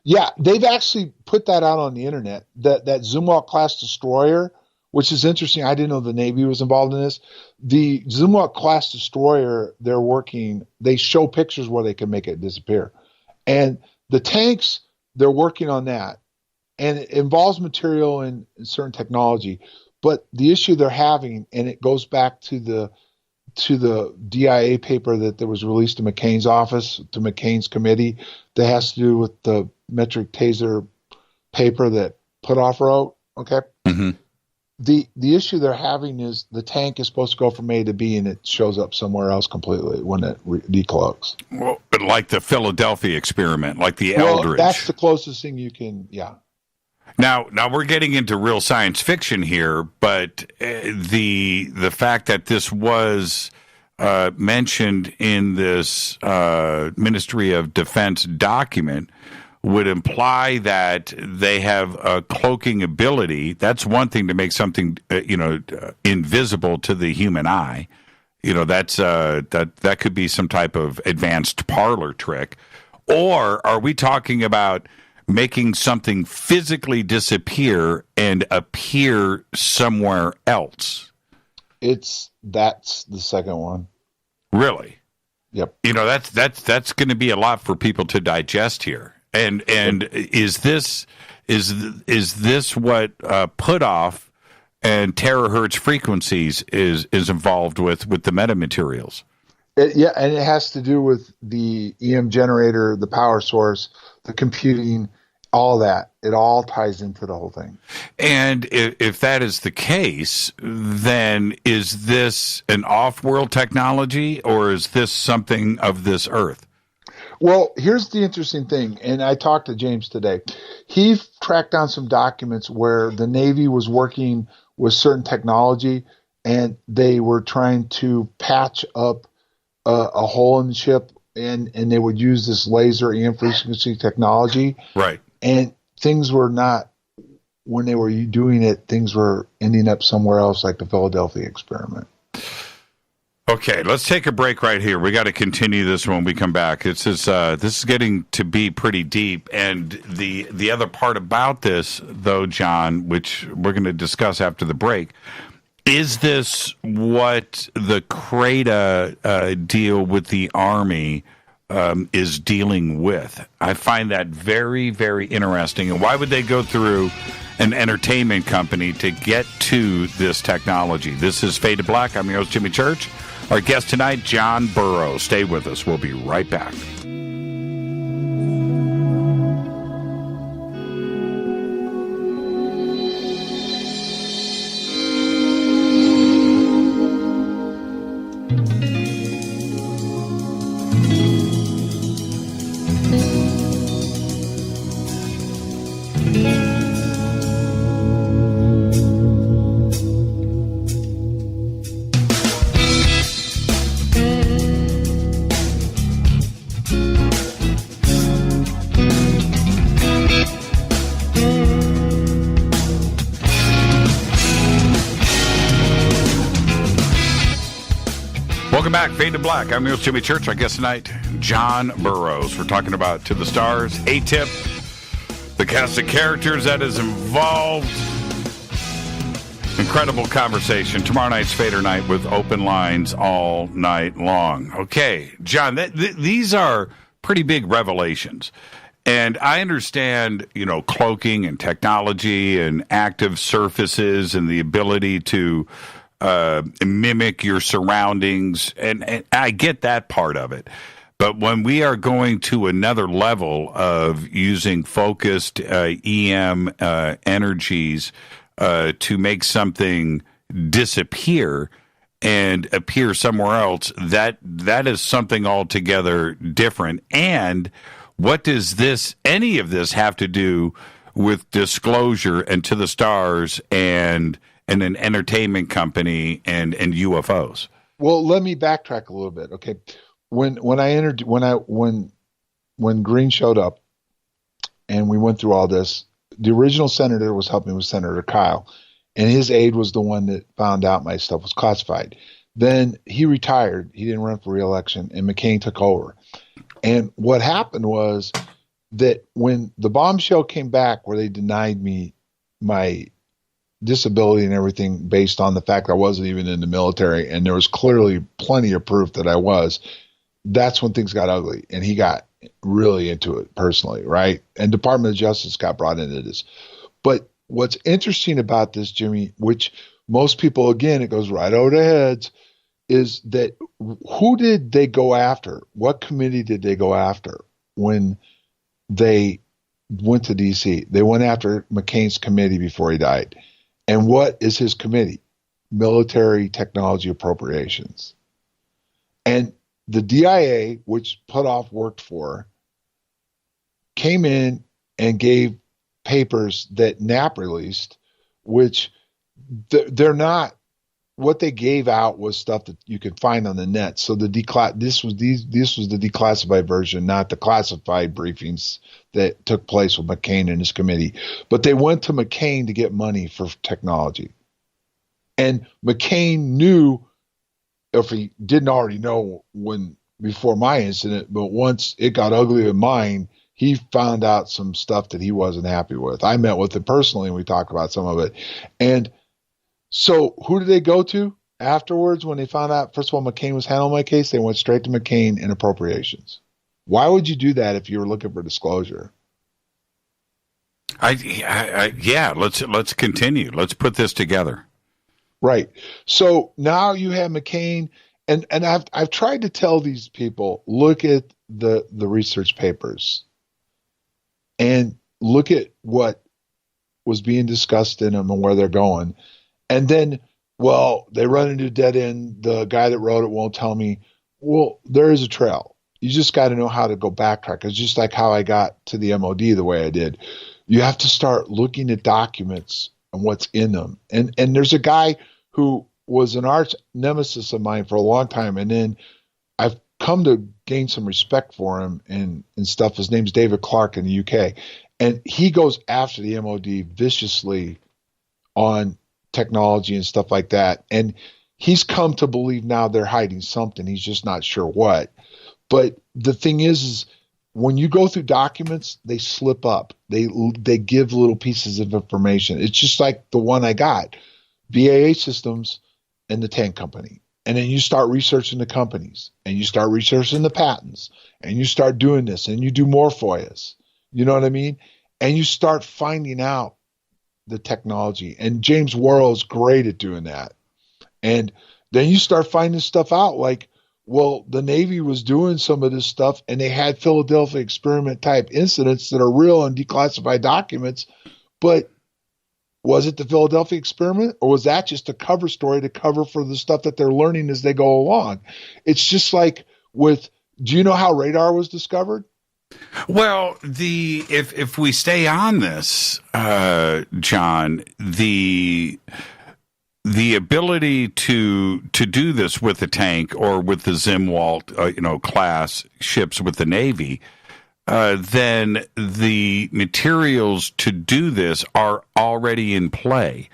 Yeah, they've actually put that out on the internet. That Zumwalt class destroyer, which is interesting. I didn't know the Navy was involved in this. The Zumwalt class destroyer, they show pictures where they can make it disappear. And the tanks, they're working on that. And it involves material and certain technology. But the issue they're having, and it goes back to the DIA paper that was released to McCain's office, to McCain's committee, that has to do with the metric taser paper that Putoff wrote. Okay. Mm-hmm. The issue they're having is the tank is supposed to go from A to B, and it shows up somewhere else completely when it decloaks. Well, but like the Philadelphia experiment, like the Eldridge. That's the closest thing you can. Yeah. Now we're getting into real science fiction here, but the fact that this was mentioned in this Ministry of Defense document would imply that they have a cloaking ability. That's one thing to make something invisible to the human eye. That's that could be some type of advanced parlor trick. Or are we talking about making something physically disappear and appear somewhere else? That's the second one. Really? Yep. That's going to be a lot for people to digest here. And is this what Putoff and terahertz frequencies is involved with the metamaterials? Yeah, and it has to do with the EM generator, the power source, the computing, all that. It all ties into the whole thing. And if that is the case, then is this an off-world technology, or is this something of this Earth? Well, here's the interesting thing, and I talked to James today. He tracked down some documents where the Navy was working with certain technology, and they were trying to patch up a hole in the ship, and they would use this laser EM frequency technology. Right. And things were not, when they were doing it, things were ending up somewhere else, like the Philadelphia experiment. Okay, let's take a break right here. We got to continue this when we come back. This is getting to be pretty deep, and the other part about this, though, John, which we're going to discuss after the break, is this what the CRADA deal with the Army is dealing with? I find that very, very interesting. And why would they go through an entertainment company to get to this technology? This is Fade to Black. I'm your host, Jimmy Church, Our guest tonight, John Burroughs. Stay with us. We'll be right back. Welcome back, Fade to Black. I'm your host, Jimmy Church. Our guest tonight, John Burroughs. We're talking about To the Stars, AATIP, the cast of characters that is involved. Incredible conversation. Tomorrow night's Fader night with open lines all night long. Okay, John, these are pretty big revelations. And I understand, cloaking and technology and active surfaces and the ability to mimic your surroundings, and I get that part of it. But when we are going to another level of using focused EM energies to make something disappear and appear somewhere else, that is something altogether different. And what does any of this have to do with disclosure and To the Stars and an entertainment company and UFOs? Well, let me backtrack a little bit. Okay. When Green showed up and we went through all this, the original senator was helping with Senator Kyle, and his aide was the one that found out my stuff was classified. Then he retired. He didn't run for re-election, and McCain took over. And what happened was that when the bombshell came back where they denied me my disability and everything based on the fact I wasn't even in the military, and there was clearly plenty of proof that I was, that's when things got ugly, and he got really into it personally, right? And Department of Justice got brought into this. But what's interesting about this, Jimmy, which most people, again, it goes right over their heads, is that who did they go after? What committee did they go after when they went to D.C.? They went after McCain's committee before he died. And what is his committee? Military Technology Appropriations. And the DIA, which Puthoff worked for, came in and gave papers that Knapp released, which they're not, what they gave out was stuff that you could find on the net. So this was the declassified version, not the classified briefings that took place with McCain and his committee. But they went to McCain to get money for technology. And McCain knew, if he didn't already know before my incident, but once it got ugly in mine, he found out some stuff that he wasn't happy with. I met with him personally and we talked about some of it. And so who did they go to afterwards when they found out, first of all, McCain was handling my case? They went straight to McCain and appropriations. Why would you do that if you were looking for disclosure? Yeah, let's continue. Let's put this together. Right. So now you have McCain, and I've tried to tell these people, look at the research papers and look at what was being discussed in them and where they're going. And then, well, they run into a dead end. The guy that wrote it won't tell me. Well, there is a trail. You just got to know how to go backtrack. It's just like how I got to the MOD the way I did. You have to start looking at documents and what's in them. And there's a guy who was an arch nemesis of mine for a long time, and then I've come to gain some respect for him and stuff. His name's David Clark in the UK, and he goes after the MOD viciously on technology and stuff like that. And he's come to believe now they're hiding something. He's just not sure what. But the thing is when you go through documents, they slip up. They give little pieces of information. It's just like the one I got, BAA Systems and the tank company. And then you start researching the companies, and you start researching the patents, and you start doing this, and you do more FOIAs. You know what I mean? And you start finding out the technology. And James Worrell's great at doing that. And Then you start finding stuff out like, well, the Navy was doing some of this stuff and they had Philadelphia experiment type incidents that are real and declassified documents. But was it the Philadelphia experiment, or was that just a cover story to cover for the stuff that they're learning as they go along? It's just like do you know how radar was discovered? Well, if we stay on this, John, the ability to do this with the tank or with the Zimwalt, class ships with the Navy, then the materials to do this are already in play.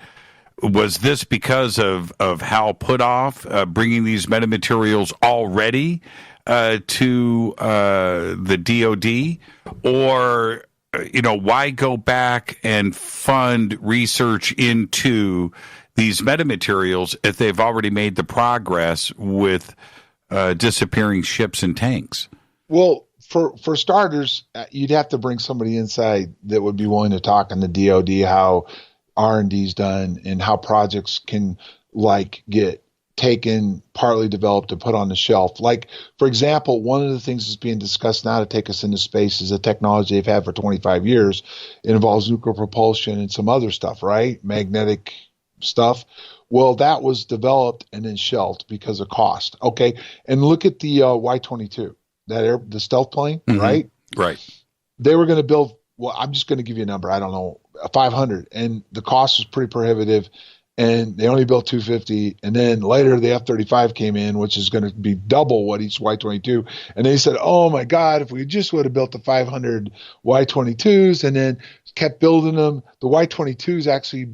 Was this because of Hal Puthoff bringing these metamaterials already to the DOD, or why go back and fund research into these metamaterials if they've already made the progress with disappearing ships and tanks? Well, for starters, you'd have to bring somebody inside that would be willing to talk on the DOD how R&D is done and how projects can get taken, partly developed, and put on the shelf. Like, for example, one of the things that's being discussed now to take us into space is a technology they've had for 25 years. It involves nuclear propulsion and some other stuff, right? Magnetic stuff. Well, that was developed and then shelved because of cost. Okay, and look at the Y-22, the stealth plane, right? Right. They were going to build. Well, I'm just going to give you a number. I don't know, 500, and the cost was pretty prohibitive. And they only built 250. And then later the F-35 came in, which is going to be double what each Y-22. And they said, oh, my God, if we just would have built the 500 Y-22s and then kept building them, the Y-22s actually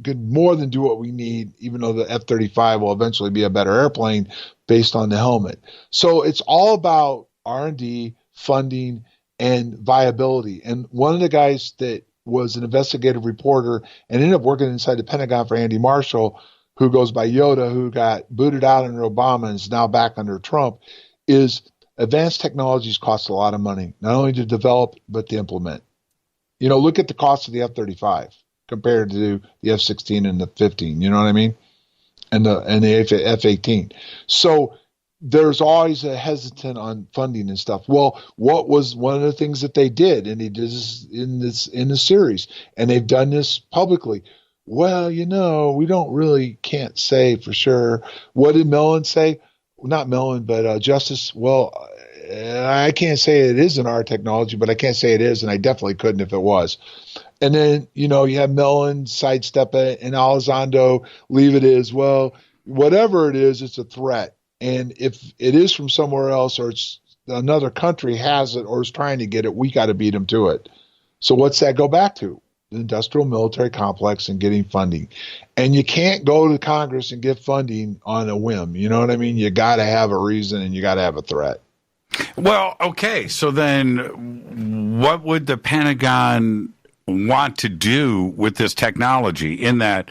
could more than do what we need, even though the F-35 will eventually be a better airplane based on the helmet. So it's all about R&D, funding, and viability. And one of the guys that was an investigative reporter and ended up working inside the Pentagon for Andy Marshall, who goes by Yoda, who got booted out under Obama and is now back under Trump, is advanced technologies cost a lot of money, not only to develop, but to implement. Look at the cost of the F-35 compared to the F-16 and the 15, you know what I mean? And the F-18. So there's always a hesitant on funding and stuff. Well, what was one of the things that they did, and they did this in the series, and they've done this publicly. Well, we can't say for sure. What did Mellon say? Not Mellon, but Justice. Well, I can't say it isn't our technology, but I can't say it is, and I definitely couldn't if it was. And then, you have Mellon sidestep it, and Elizondo leave it as, well, whatever it is, it's a threat. And if it is from somewhere else, or it's another country has it or is trying to get it, we got to beat them to it. So what's that go back to? The industrial military complex and getting funding. And you can't go to Congress and get funding on a whim. You know what I mean? You got to have a reason and you got to have a threat. Well, okay. So then what would the Pentagon want to do with this technology, in that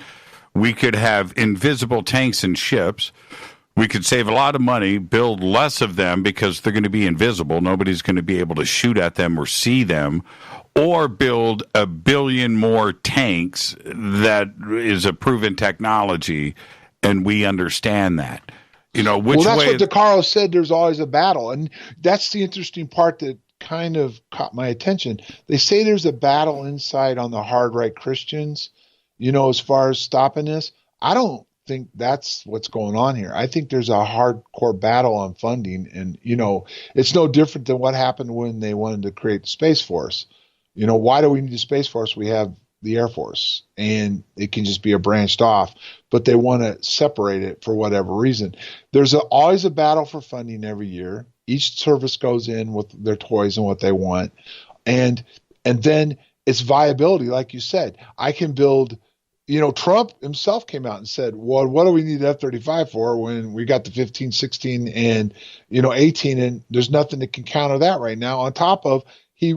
we could have invisible tanks and ships? We could save a lot of money, build less of them because they're going to be invisible. Nobody's going to be able to shoot at them or see them, or build 1 billion more tanks. That is a proven technology, and we understand that. Which well, that's way? what DeCaro said. There's always a battle, and that's the interesting part that kind of caught my attention. They say there's a battle inside on the hard right Christians, as far as stopping this. I don't think that's what's going on here. I think there's a hardcore battle on funding, and it's no different than what happened when they wanted to create the Space Force. Why do we need the Space Force? We have the Air Force, and it can just be a branched off, but they want to separate it for whatever reason. There's always a battle for funding every year. Each service goes in with their toys and what they want, and then it's viability, like you said. I can build. Trump himself came out and said, well, what do we need the F-35 for when we got the 15, 16, and, 18, and there's nothing that can counter that right now. On top of,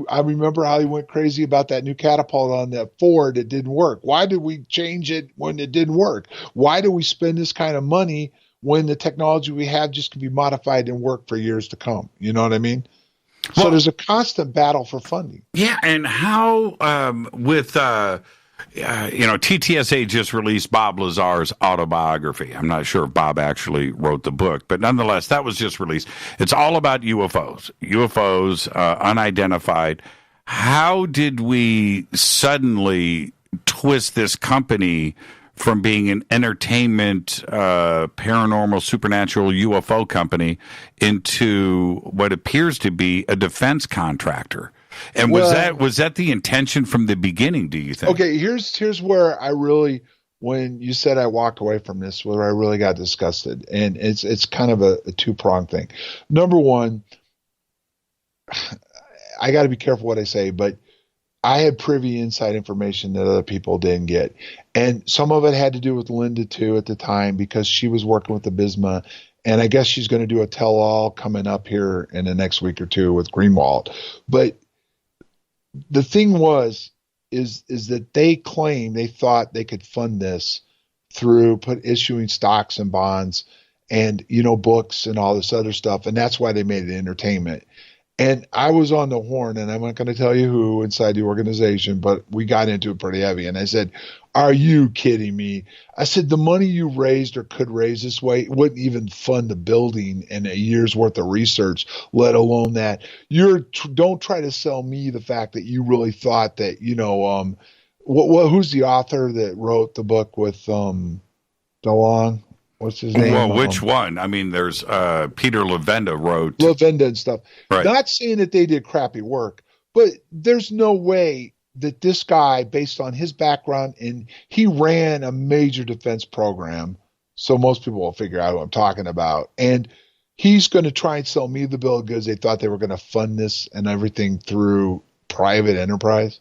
I remember how he went crazy about that new catapult on that Ford that didn't work. Why did we change it when it didn't work? Why do we spend this kind of money when the technology we have just can be modified and work for years to come? You know what I mean? So there's a constant battle for funding. Yeah, and how with TTSA just released Bob Lazar's autobiography. I'm not sure if Bob actually wrote the book, but nonetheless, that was just released. It's all about UFOs, unidentified. How did we suddenly twist this company from being an entertainment, paranormal, supernatural UFO company into what appears to be a defense contractor? And was that the intention from the beginning, do you think? Okay, here's where I really, when you said I walked away from this, where I really got disgusted. And it's kind of a two-pronged thing. Number one, I got to be careful what I say, but I had privy inside information that other people didn't get. And some of it had to do with Linda, too, at the time, because she was working with the BISMA. And I guess she's going to do a tell-all coming up here in the next week or two with Greenwald. But the thing is that they thought they could fund this through issuing stocks and bonds and, books and all this other stuff. And that's why they made it entertainment. And I was on the horn, and I'm not going to tell you who inside the organization, but we got into it pretty heavy. And I said, are you kidding me? I said, the money you raised or could raise this way wouldn't even fund the building and a year's worth of research, let alone that. Don't try to sell me the fact that you really thought that, who's the author that wrote the book with DeLong? What's his name? Well, which one? I mean, there's Peter Levenda wrote. Levenda and stuff. Right. Not saying that they did crappy work, but there's no way that this guy, based on his background, and he ran a major defense program, so most people will figure out who I'm talking about. And he's going to try and sell me the bill of goods. They thought they were going to fund this and everything through private enterprise.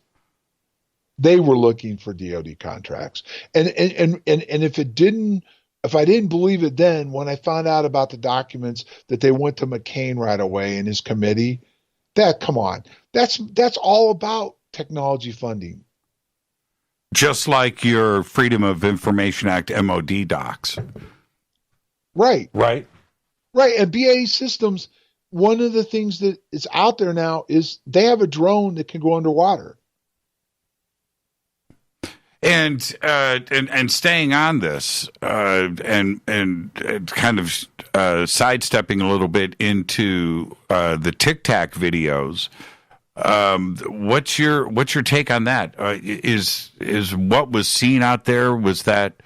They were looking for DoD contracts. And if I didn't believe it then, when I found out about the documents that they went to McCain right away and his committee, come on. That's all about technology funding. Just like your Freedom of Information Act MOD docs. Right. Right. Right. And BAE Systems, one of the things that is out there now is they have a drone that can go underwater. And staying on this, and kind of sidestepping a little bit into the Tic-Tac videos. What's your take on that? Is what was seen out there, was that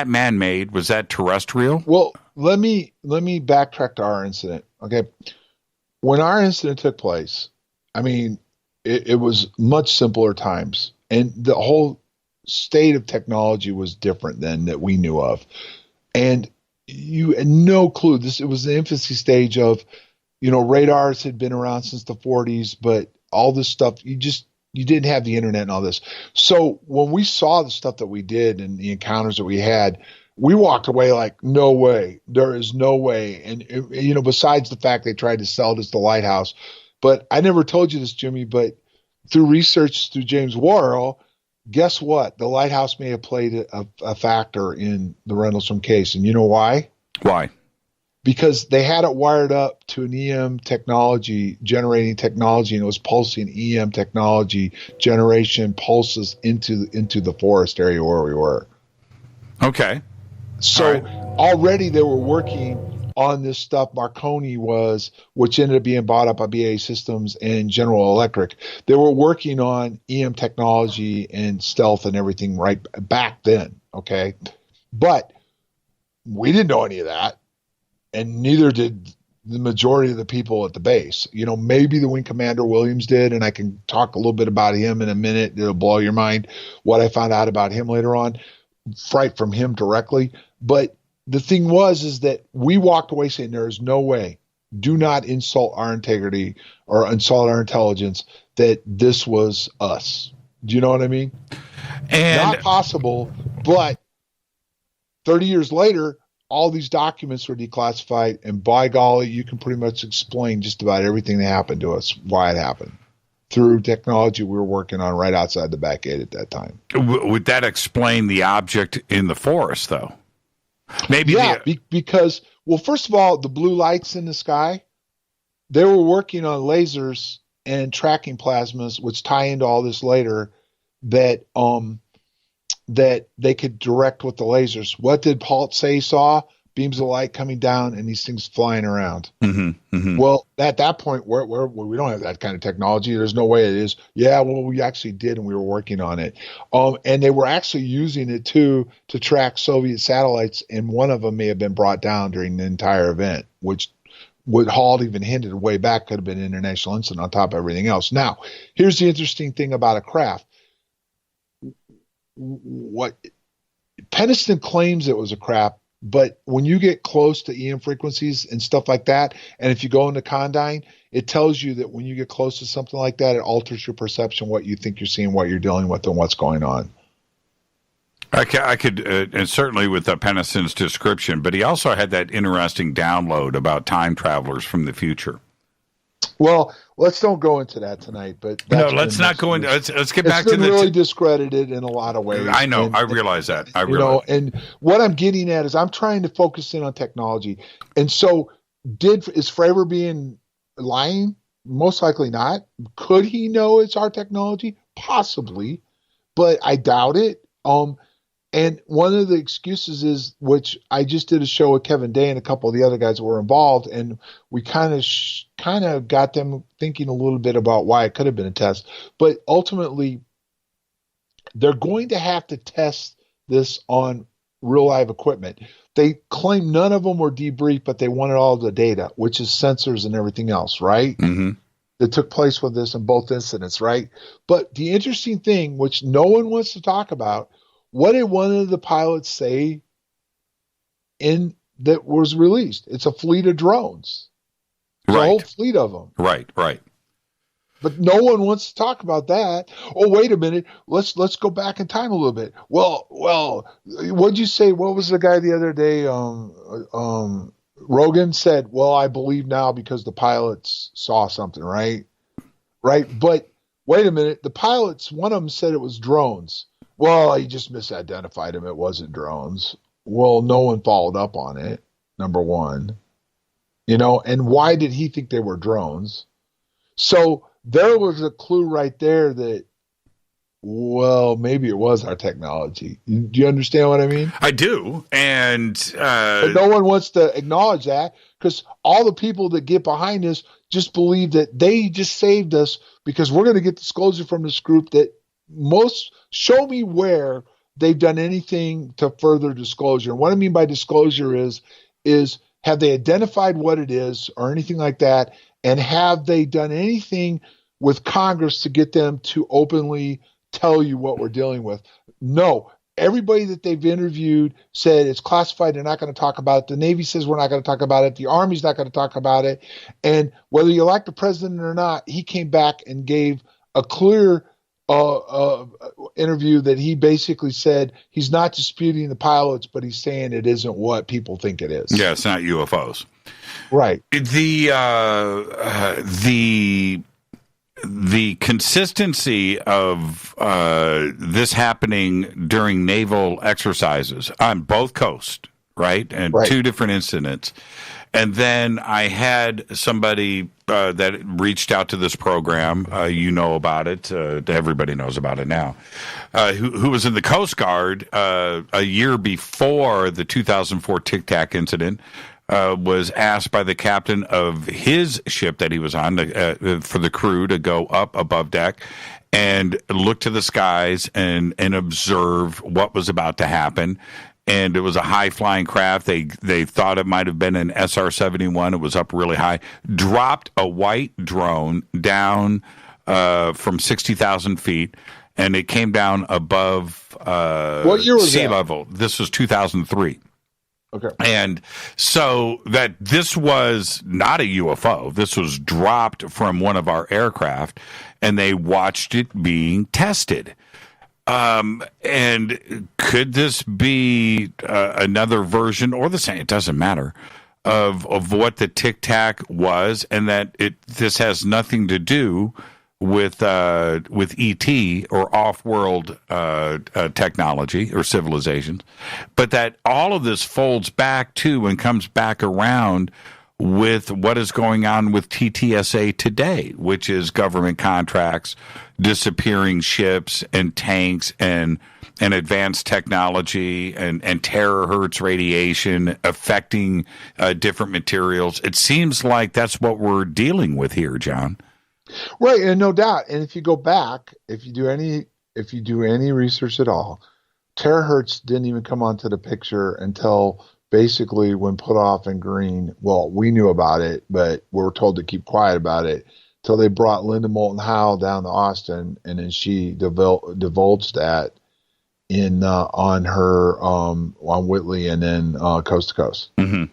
man-made? Was that terrestrial? Well, let me backtrack to our incident. Okay, when our incident took place, I mean, it was much simpler times. And the whole state of technology was different than that we knew of. And you had no clue. It was the infancy stage of, radars had been around since the 40s, but all this stuff, you didn't have the internet and all this. So when we saw the stuff that we did and the encounters that we had, we walked away like, no way. There is no way. And, besides the fact they tried to sell it as the lighthouse. But I never told you this, Jimmy, but through research through James Worrell, guess what? The lighthouse may have played a factor in the Rendlesham case. And you know why? Why? Because they had it wired up to an EM technology, generating technology, and it was pulsing EM technology generation pulses into the forest area where we were. Okay. So already they were working on this stuff. Marconi which ended up being bought up by BAE Systems and General Electric. They were working on EM technology and stealth and everything right back then. Okay. But we didn't know any of that. And neither did the majority of the people at the base. Maybe the Wing Commander Williams did, and I can talk a little bit about him in a minute. It'll blow your mind what I found out about him later on, right from him directly. But the thing is that we walked away saying there is no way, do not insult our integrity or insult our intelligence, that this was us. Do you know what I mean? And not possible, but 30 years later, all these documents were declassified, and by golly, you can pretty much explain just about everything that happened to us, why it happened, through technology we were working on right outside the back gate at that time. Would that explain the object in the forest, though? Maybe. Yeah, because, well, first of all, the blue lights in the sky, they were working on lasers and tracking plasmas, which tie into all this later, that they could direct with the lasers. What did Halt say he saw? Beams of light coming down and these things flying around. Well, at that point, we don't have that kind of technology. There's no way it is. Yeah, well, we actually did, and we were working on it. And they were actually using it, too, to track Soviet satellites, and one of them may have been brought down during the entire event, which would Halt even hinted way back could have been an international incident on top of everything else. Now, here's the interesting thing about a craft. What Peniston claims it was a craft, but when you get close to EM frequencies and stuff like that, and if you go into Condyne, it tells you that when you get close to something like that, it alters your perception, what you think you're seeing, what you're dealing with, and what's going on. I could, and certainly with Peniston's description, but he also had that interesting download about time travelers from the future. Well, let's don't go into that tonight. But no, let's not go into. Let's get back to the. It's been really discredited in a lot of ways. I know. I realize that. I realize. And what I'm getting at is I'm trying to focus in on technology. And so, is Fravor being lying? Most likely not. Could he know it's our technology? Possibly, but I doubt it. And one of the excuses is, which I just did a show with Kevin Day and a couple of the other guys that were involved, and we kind of got them thinking a little bit about why it could have been a test. But ultimately, they're going to have to test this on real live equipment. They claim none of them were debriefed, but they wanted all the data, which is sensors and everything else, right? Mm-hmm. That took place with this in both incidents, right? But the interesting thing, which no one wants to talk about, what did one of the pilots say in that was released? It's a fleet of drones. It's a whole fleet of them. Right. But no one wants to talk about that. Oh, wait a minute. Let's go back in time a little bit. Well, what'd you say? What was the guy the other day? Rogan said, well, I believe now because the pilots saw something, right? Right. But wait a minute. The pilots, one of them said it was drones. Well, he just misidentified them. It wasn't drones. Well, no one followed up on it, number one. And why did he think they were drones? So there was a clue right there that, well, maybe it was our technology. Do you understand what I mean? I do. But no one wants to acknowledge that because all the people that get behind this just believe that they just saved us because we're going to get disclosure from this group that show me where they've done anything to further disclosure. And what I mean by disclosure is have they identified what it is or anything like that? And have they done anything with Congress to get them to openly tell you what we're dealing with? No. Everybody that they've interviewed said it's classified. They're not going to talk about it. The Navy says we're not going to talk about it. The Army's not going to talk about it. And whether you like the president or not, he came back and gave a clear interview that he basically said he's not disputing the pilots, but he's saying it isn't what people think it is. Yeah, it's not UFOs. Right. The consistency of this happening during naval exercises on both coasts, right? And two different incidents. And then I had somebody that reached out to this program. You know about it. Everybody knows about it now. Who was in the Coast Guard a year before the 2004 Tic-Tac incident, was asked by the captain of his ship that he was on for the crew to go up above deck and look to the skies and observe what was about to happen. And it was a high-flying craft. They thought it might have been an SR-71. It was up really high. Dropped a white drone down from 60,000 feet, and it came down above what year was sea that? level. This was 2003. Okay. And so that this was not a UFO. This was dropped from one of our aircraft, and they watched it being tested. And could this be another version or the same? It doesn't matter of what the Tic-Tac was, and that this has nothing to do with ET or off-world technology or civilizations, but that all of this folds back to and comes back around with what is going on with TTSA today, which is government contracts, disappearing ships and tanks and advanced technology and terahertz radiation affecting different materials. It seems like that's what we're dealing with here, John. Right, and no doubt. And if you go back, if you do any research at all, terahertz didn't even come onto the picture until basically when Put Off and Green. Well, we knew about it, but we were told to keep quiet about it till they brought Linda Moulton Howe down to Austin, and then she divulged that on her on Whitley and then Coast to Coast. Mm-hmm.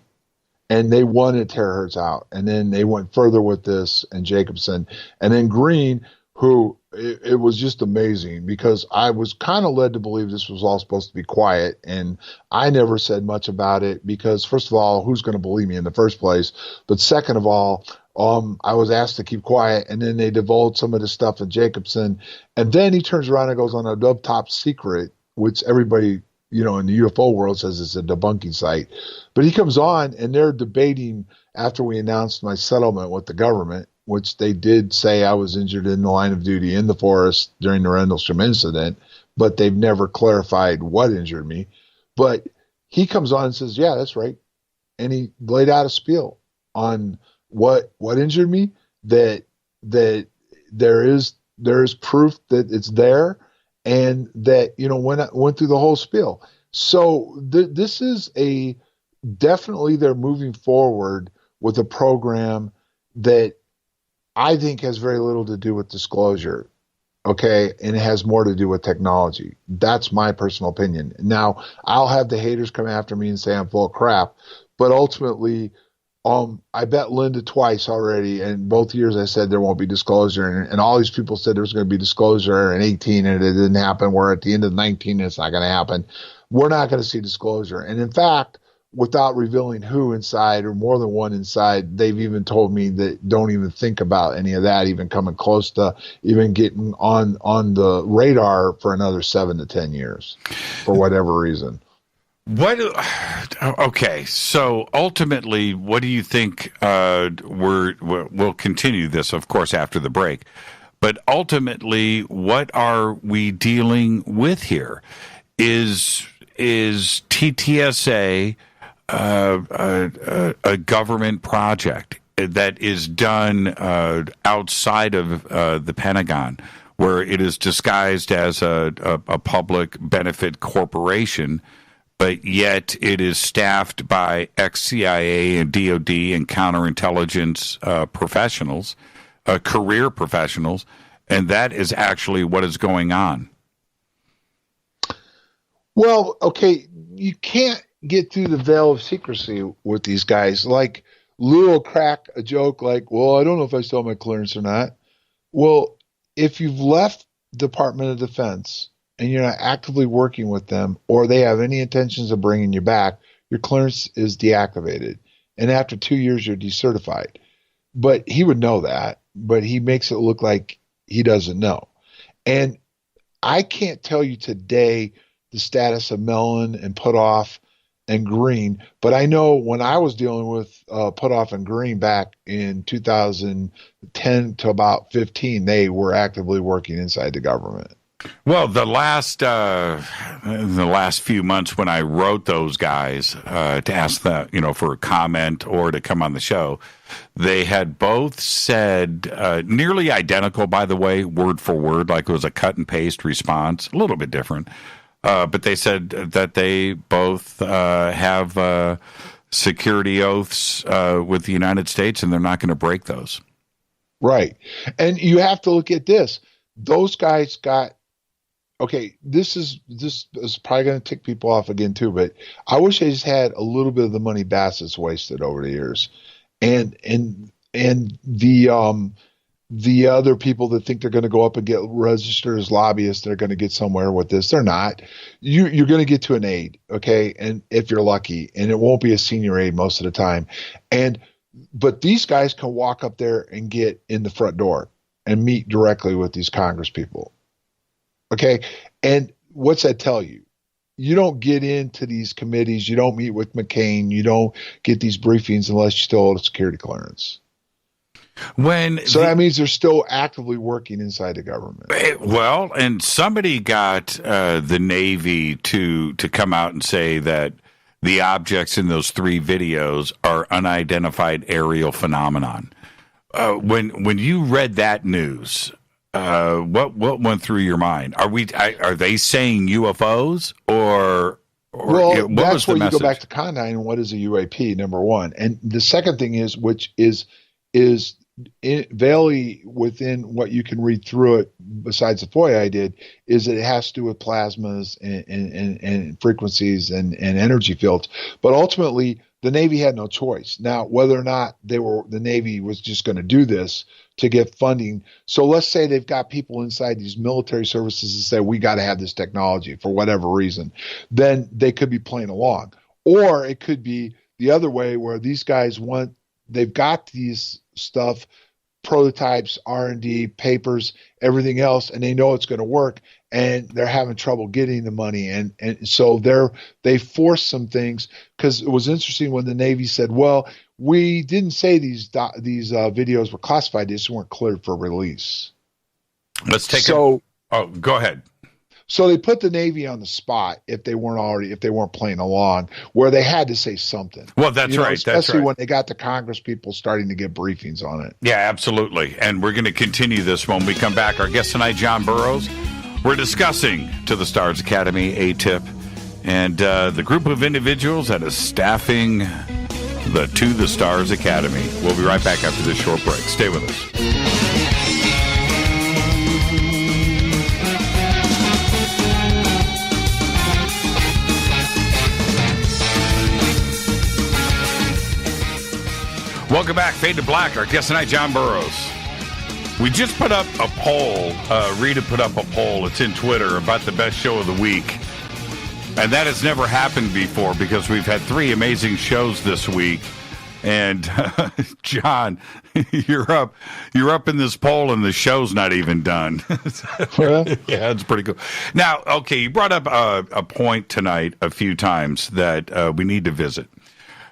And they wanted terahertz out. And then they went further with this and Jacobson. And then Green, who it was just amazing because I was kind of led to believe this was all supposed to be quiet. And I never said much about it because, first of all, who's going to believe me in the first place? But second of all, I was asked to keep quiet. And then they divulged some of the stuff in Jacobson. And then he turns around and goes on a top secret, which everybody in the UFO world says it's a debunking site. But he comes on and they're debating after we announced my settlement with the government, which they did say I was injured in the line of duty in the forest during the Rendlesham incident, but they've never clarified what injured me. But he comes on and says, yeah, that's right. And he laid out a spiel on what injured me, that there is proof that it's there. And that, when I went through the whole spiel. So this is definitely they're moving forward with a program that I think has very little to do with disclosure. Okay. And it has more to do with technology. That's my personal opinion. Now, I'll have the haters come after me and say I'm full of crap, but ultimately, I bet Linda twice already, and both years I said there won't be disclosure, and all these people said there was going to be disclosure in 18, and it didn't happen. We're at the end of 19, and it's not going to happen. We're not going to see disclosure. And in fact, without revealing who inside or more than one inside, they've even told me that don't even think about any of that even coming close to even getting on the radar for another 7 to 10 years for whatever reason. Okay, so ultimately, what do you think? We'll continue this, of course, after the break. But ultimately, what are we dealing with here? Is TTSA a government project that is done outside of the Pentagon, where it is disguised as a public benefit corporation? But yet it is staffed by ex-CIA and DOD and counterintelligence professionals, career professionals, and that is actually what is going on. Well, okay, you can't get through the veil of secrecy with these guys. Like, Lou will crack a joke like, well, I don't know if I still have my clearance or not. Well, if you've left Department of Defense and you're not actively working with them, or they have any intentions of bringing you back, your clearance is deactivated. And after 2 years, you're decertified. But he would know that, but he makes it look like he doesn't know. And I can't tell you today the status of Mellon and Put Off and Green, but I know when I was dealing with Put Off and Green back in 2010 to about 15, they were actively working inside the government. Well, the last few months when I wrote those guys to ask for a comment or to come on the show, they had both said nearly identical, by the way, word for word, like it was a cut and paste response, a little bit different. But they said that they both have security oaths with the United States, and they're not going to break those. Right. And you have to look at this. Those guys got. Okay, this is probably going to tick people off again too, but I wish I just had a little bit of the money Bassett's wasted over the years, and the other people that think they're going to go up and get registered as lobbyists, they're going to get somewhere with this. They're not. You're going to get to an aide, okay, and if you're lucky, and it won't be a senior aide most of the time, but these guys can walk up there and get in the front door and meet directly with these Congress people. Okay, and what's that tell you? you don't get into these committees. You don't meet with McCain. You don't get these briefings unless you still hold a security clearance. That means they're still actively working inside the government. Well, and somebody got the Navy to come out and say that the objects in those 3 videos are unidentified aerial phenomenon. When you read that news, what went through your mind? Are they saying UFOs or well, what that's was the where message? You go back to Conine and what is a UAP, number one. And the second thing is, which is vaguely within what you can read through it, besides the FOIA I did, is that it has to do with plasmas and frequencies and energy fields. But ultimately, the Navy had no choice. Now, whether or not the Navy was just going to do this to get funding. So let's say they've got people inside these military services that say, we got to have this technology for whatever reason. Then they could be playing along. Or it could be the other way where these guys they've got these stuff, prototypes, R&D, papers, everything else, and they know it's going to work, and they're having trouble getting the money. And so they force some things, because it was interesting when the Navy said, well, we didn't say these videos were classified, they just weren't cleared for release. Let's take go ahead. So they put the Navy on the spot if they weren't playing along, where they had to say something. Well, that's right. Especially when they got the Congress people starting to get briefings on it. Yeah, absolutely. And we're going to continue this when we come back. Our guest tonight, John Burroughs. We're discussing To the Stars Academy, AATIP, and the group of individuals that is staffing the To the Stars Academy. We'll be right back after this short break. Stay with us. Welcome back, Fade to Black. Our guest tonight, John Burroughs. We just put up a poll. Rita put up a poll. It's in Twitter about the best show of the week. And that has never happened before because we've had 3 amazing shows this week. And John, you're up in this poll and the show's not even done. Yeah, it's pretty cool. Now, okay, you brought up a point tonight a few times that we need to visit.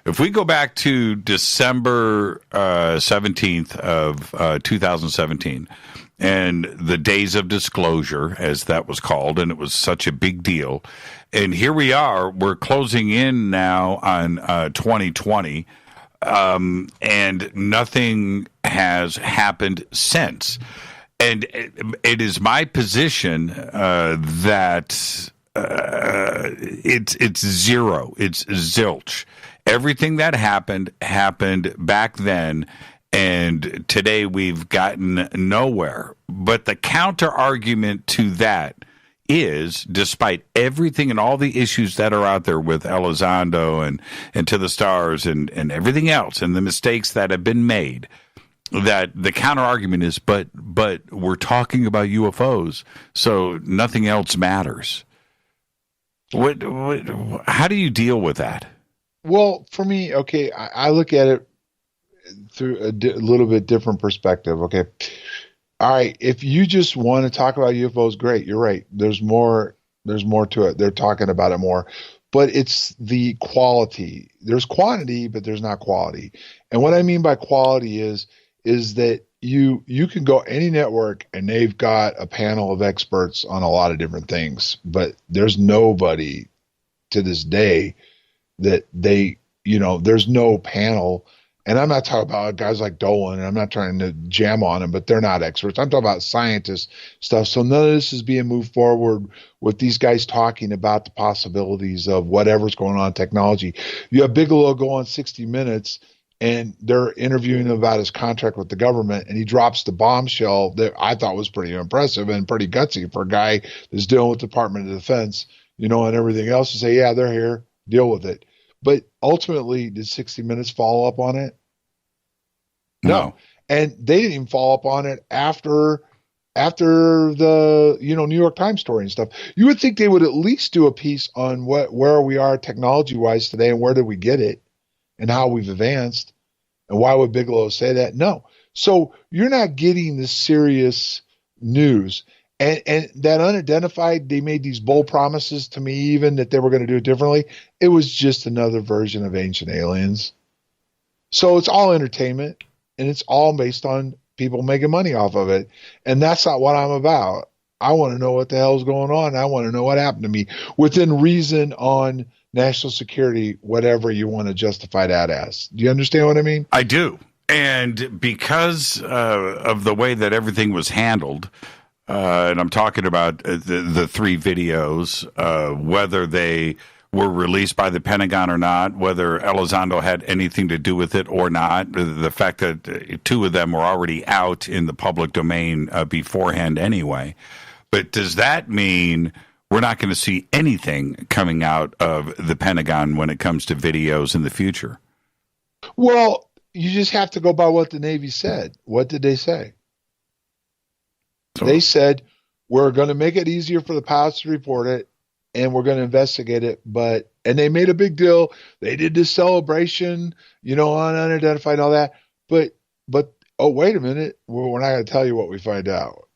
If we go back to December 17th of 2017 and the Days of Disclosure, as that was called, and it was such a big deal, and here we are, we're closing in now on 2020, and nothing has happened since. And it is my position that it's zero, it's zilch. Everything that happened back then, and today we've gotten nowhere. But the counter argument to that is, despite everything and all the issues that are out there with Elizondo and To the Stars and everything else and the mistakes that have been made, that the counter argument is, but we're talking about UFOs, so nothing else matters. How do you deal with that? Well, for me, okay, I look at it through a little bit different perspective. Okay, all right. If you just want to talk about UFOs, great. You're right. There's more to it. They're talking about it more, but it's the quality. There's quantity, but there's not quality. And what I mean by quality is that you can go any network and they've got a panel of experts on a lot of different things, but there's nobody to this day that there's no panel. And I'm not talking about guys like Dolan, and I'm not trying to jam on them, but they're not experts. I'm talking about scientists stuff. So none of this is being moved forward with these guys talking about the possibilities of whatever's going on in technology. You have Bigelow go on 60 Minutes, and they're interviewing him about his contract with the government, and he drops the bombshell that I thought was pretty impressive and pretty gutsy for a guy that's dealing with the Department of Defense, and everything else, to say, yeah, they're here, deal with it. But ultimately, did 60 Minutes follow up on it? No. And they didn't even follow up on it after the New York Times story and stuff. You would think they would at least do a piece on where we are technology-wise today and where did we get it and how we've advanced. And why would Bigelow say that? No. So you're not getting the serious news. And that unidentified, they made these bold promises to me even that they were going to do it differently. It was just another version of Ancient Aliens. So it's all entertainment, and it's all based on people making money off of it. And that's not what I'm about. I want to know what the hell's going on. I want to know what happened to me within reason on national security, whatever you want to justify that as. Do you understand what I mean? I do. And because of the way that everything was handled, and I'm talking about the 3 videos, whether they were released by the Pentagon or not, whether Elizondo had anything to do with it or not, the fact that 2 of them were already out in the public domain beforehand anyway. But does that mean we're not going to see anything coming out of the Pentagon when it comes to videos in the future? Well, you just have to go by what the Navy said. What did they say? So, they said, we're going to make it easier for the pilots to report it, and we're going to investigate it. And they made a big deal. They did this celebration, on unidentified and all that. But oh, wait a minute. We're not going to tell you what we find out.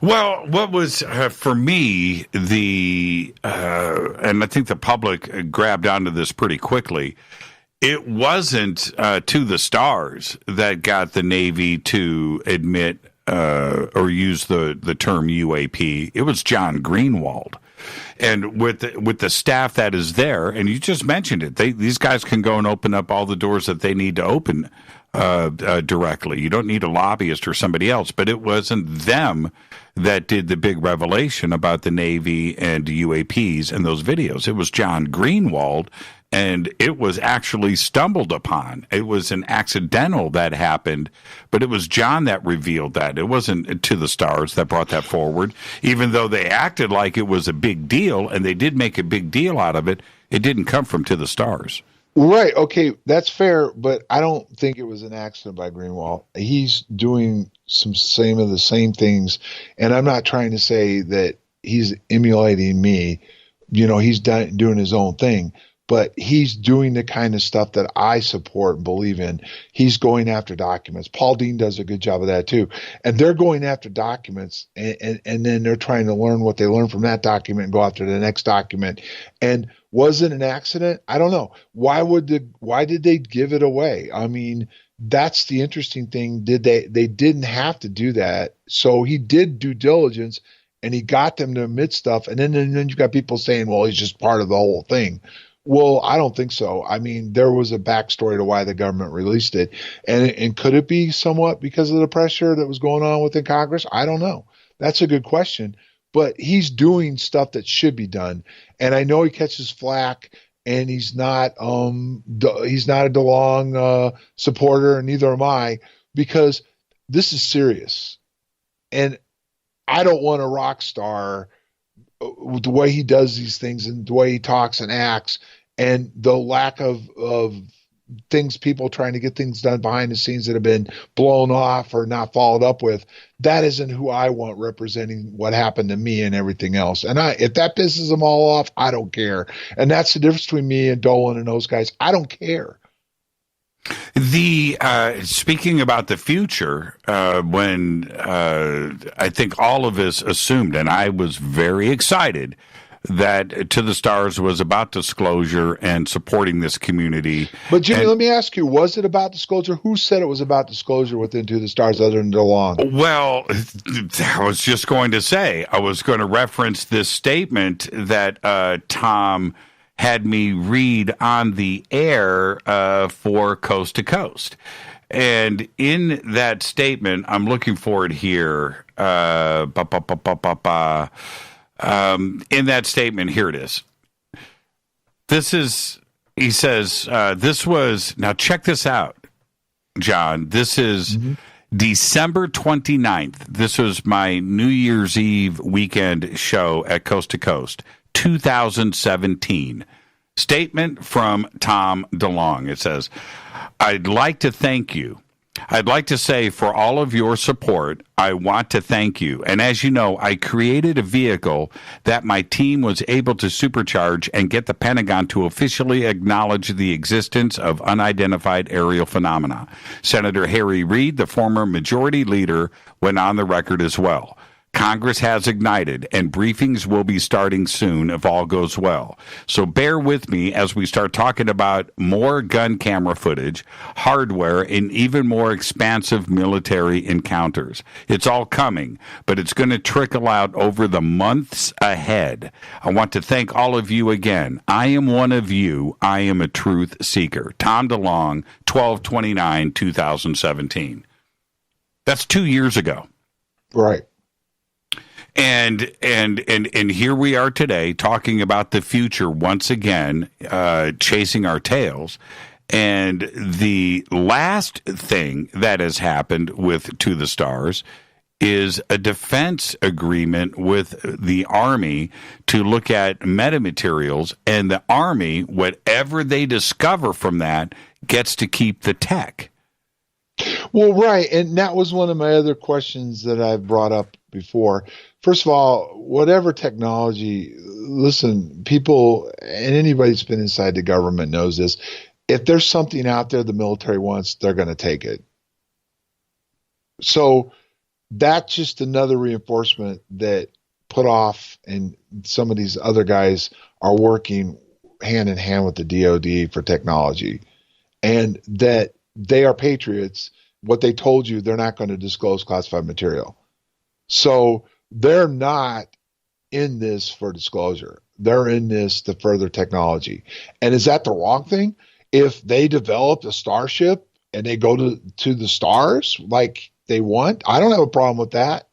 Well, what was, for me, and I think the public grabbed onto this pretty quickly, it wasn't To the Stars that got the Navy to admit or use the term UAP. It was John Greenwald. And with the staff that is there, and you just mentioned it, these guys can go and open up all the doors that they need to open directly. You don't need a lobbyist or somebody else, but it wasn't them that did the big revelation about the Navy and UAPs and those videos. It was John Greenwald, and it was actually stumbled upon. It was an accidental that happened, but it was John that revealed that. It wasn't To the Stars that brought that forward. Even though they acted like it was a big deal, and they did make a big deal out of it, it didn't come from To the Stars. Right. Okay. That's fair, but I don't think it was an accident by Greenwald. He's doing some of the same things, and I'm not trying to say that he's emulating me. He's doing his own thing, but he's doing the kind of stuff that I support and believe in. He's going after documents. Paul Dean does a good job of that too. And they're going after documents, and then they're trying to learn what they learned from that document and go after the next document. And was it an accident? I don't know. Why did they give it away? I mean, that's the interesting thing. They didn't have to do that. So he did due diligence, and he got them to admit stuff. And then you've got people saying, well, he's just part of the whole thing. Well, I don't think so. I mean, there was a backstory to why the government released it. And could it be somewhat because of the pressure that was going on within Congress? I don't know. That's a good question. But he's doing stuff that should be done. And I know he catches flack, and he's not a DeLong supporter, and neither am I, because this is serious. And I don't want a rock star, the way he does these things and the way he talks and acts, and the lack of things, people trying to get things done behind the scenes that have been blown off or not followed up with. That isn't who I want representing what happened to me and everything else. And if that pisses them all off, I don't care. And that's the difference between me and Dolan and those guys. I don't care. Speaking about the future, when I think all of us assumed, and I was very excited, that To the Stars was about disclosure and supporting this community. But Jimmy, let me ask you, was it about disclosure? Who said it was about disclosure within To the Stars other than DeLong? Well, I was just going to say, I was going to reference this statement that Tom had me read on the air for Coast to Coast. And in that statement, I'm looking for it here. In that statement, here it is. He says, now check this out, John. This is December 29th. This was my New Year's Eve weekend show at Coast to Coast, 2017. Statement from Tom DeLong. It says, I'd like to thank you. I'd like to say for all of your support, I want to thank you. And as you know, I created a vehicle that my team was able to supercharge and get the Pentagon to officially acknowledge the existence of unidentified aerial phenomena. Senator Harry Reid, the former majority leader, went on the record as well. Congress has ignited, and briefings will be starting soon if all goes well. So bear with me as we start talking about more gun camera footage, hardware, and even more expansive military encounters. It's all coming, but it's going to trickle out over the months ahead. I want to thank all of you again. I am one of you. I am a truth seeker. Tom DeLong, 12/29/2017. That's 2 years ago. Right. And here we are today talking about the future once again, chasing our tails. And the last thing that has happened with To the Stars is a defense agreement with the Army to look at metamaterials, and the Army, whatever they discover from that, gets to keep the tech. Well, right. And that was one of my other questions that I've brought up before. First of all, whatever technology, listen, people and anybody that's been inside the government knows this. If there's something out there the military wants, they're going to take it. So that's just another reinforcement that Put Off and some of these other guys are working hand in hand with the DOD for technology, and that they are patriots. What they told you, they're not going to disclose classified material. So they're not in this for disclosure. They're in this to further technology. And is that the wrong thing? If they develop a starship and they go to the stars like they want, I don't have a problem with that.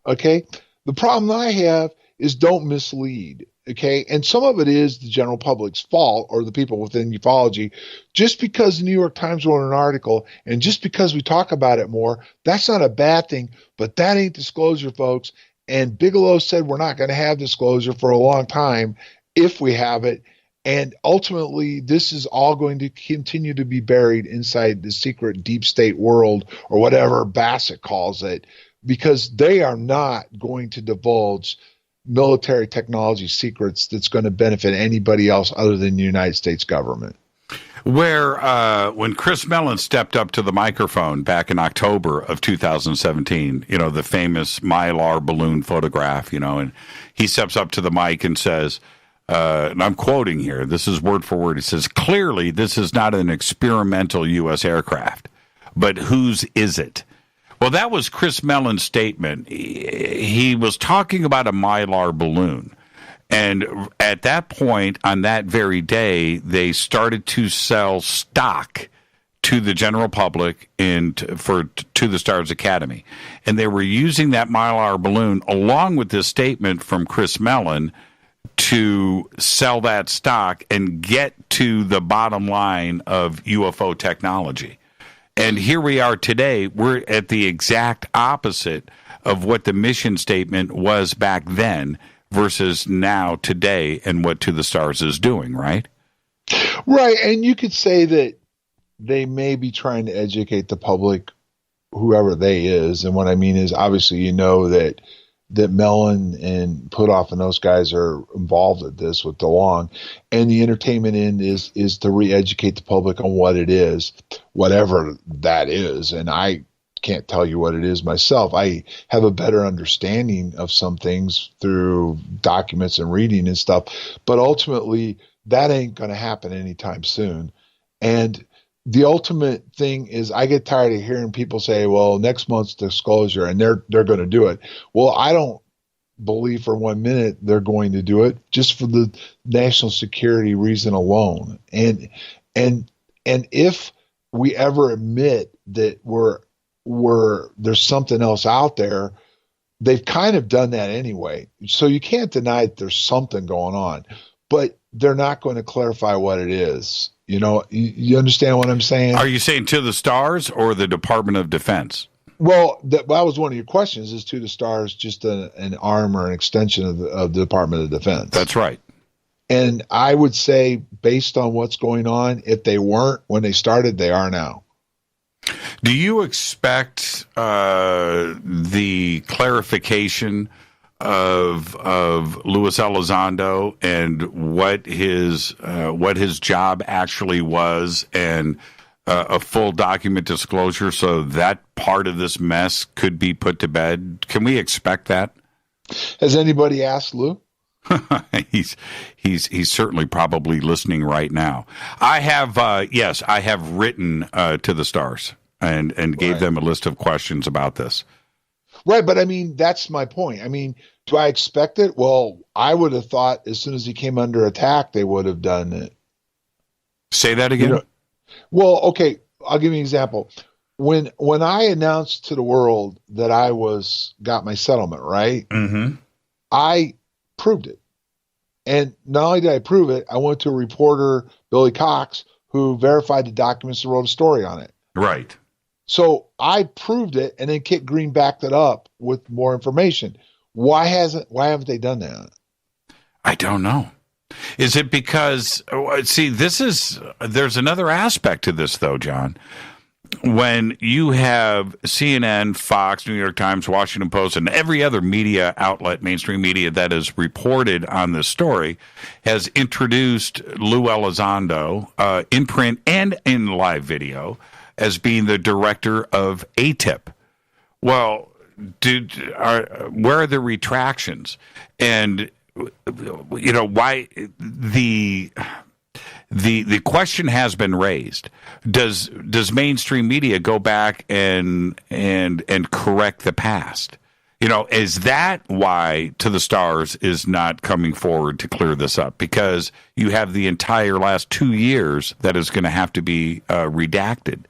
Okay. The problem I have is don't mislead. Okay. And some of it is the general public's fault, or the people within ufology. Just because the New York Times wrote an article and just because we talk about it more, that's not a bad thing, but that ain't disclosure, folks. And Bigelow said we're not going to have disclosure for a long time if we have it. And ultimately, this is all going to continue to be buried inside the secret deep state world, or whatever Bassett calls it, because they are not going to divulge military technology secrets that's going to benefit anybody else other than the United States government. Where when Chris Mellon stepped up to the microphone back in October of 2017, the famous Mylar balloon photograph, and he steps up to the mic and says, and I'm quoting here, this is word for word, he says, "Clearly this is not an experimental U.S. aircraft, but whose is it?" Well, that was Chris Mellon's statement. He was talking about a Mylar balloon. And at that point, on that very day, they started to sell stock to the general public To the Stars Academy. And they were using that Mylar balloon along with this statement from Chris Mellon to sell that stock and get to the bottom line of UFO technology. And here we are today. We're at the exact opposite of what the mission statement was back then versus now, today, and what To the Stars is doing, right? Right. And you could say that they may be trying to educate the public, whoever they is. And what I mean is, obviously, that Mellon and Put Off and those guys are involved with this with DeLong. And the entertainment end is to re-educate the public on what it is, whatever that is. And I can't tell you what it is myself. I have a better understanding of some things through documents and reading and stuff, but ultimately that ain't going to happen anytime soon. And the ultimate thing is, I get tired of hearing people say, well, next month's disclosure, and they're going to do it. Well, I don't believe for 1 minute they're going to do it, just for the national security reason alone. And if we ever admit that there's something else out there, they've kind of done that anyway. So you can't deny that there's something going on, but they're not going to clarify what it is. You understand what I'm saying? Are you saying To the Stars or the Department of Defense? Well, that was one of your questions. Is To the Stars just an arm or an extension of the Department of Defense? That's right. And I would say, based on what's going on, if they weren't when they started, they are now. Do you expect the clarification of Luis Elizondo and what his job actually was, and a full document disclosure, so that part of this mess could be put to bed? Can we expect that? Has anybody asked Lou? he's certainly probably listening right now. I have I have written to the stars and gave them a list of questions about this. Right, but I mean, that's my point. I mean, do I expect it? Well, I would have thought as soon as he came under attack, they would have done it. Say that again? Well, okay, I'll give you an example. When I announced to the world that I got my settlement, right? Mm-hmm. I proved it. And not only did I prove it, I went to a reporter, Billy Cox, who verified the documents and wrote a story on it. Right. So I proved it, and then Kit Green backed it up with more information. Why haven't they done that? I don't know. Is it because, see, there's another aspect to this, though, John. When you have CNN, Fox, New York Times, Washington Post, and every other media outlet, mainstream media that has reported on this story, has introduced Lou Elizondo in print and in live video as being the director of AATIP. Well, where are the retractions? And why the question has been raised. Does mainstream media go back and correct the past? Is that why To the Stars is not coming forward to clear this up? Because you have the entire last 2 years that is going to have to be redacted.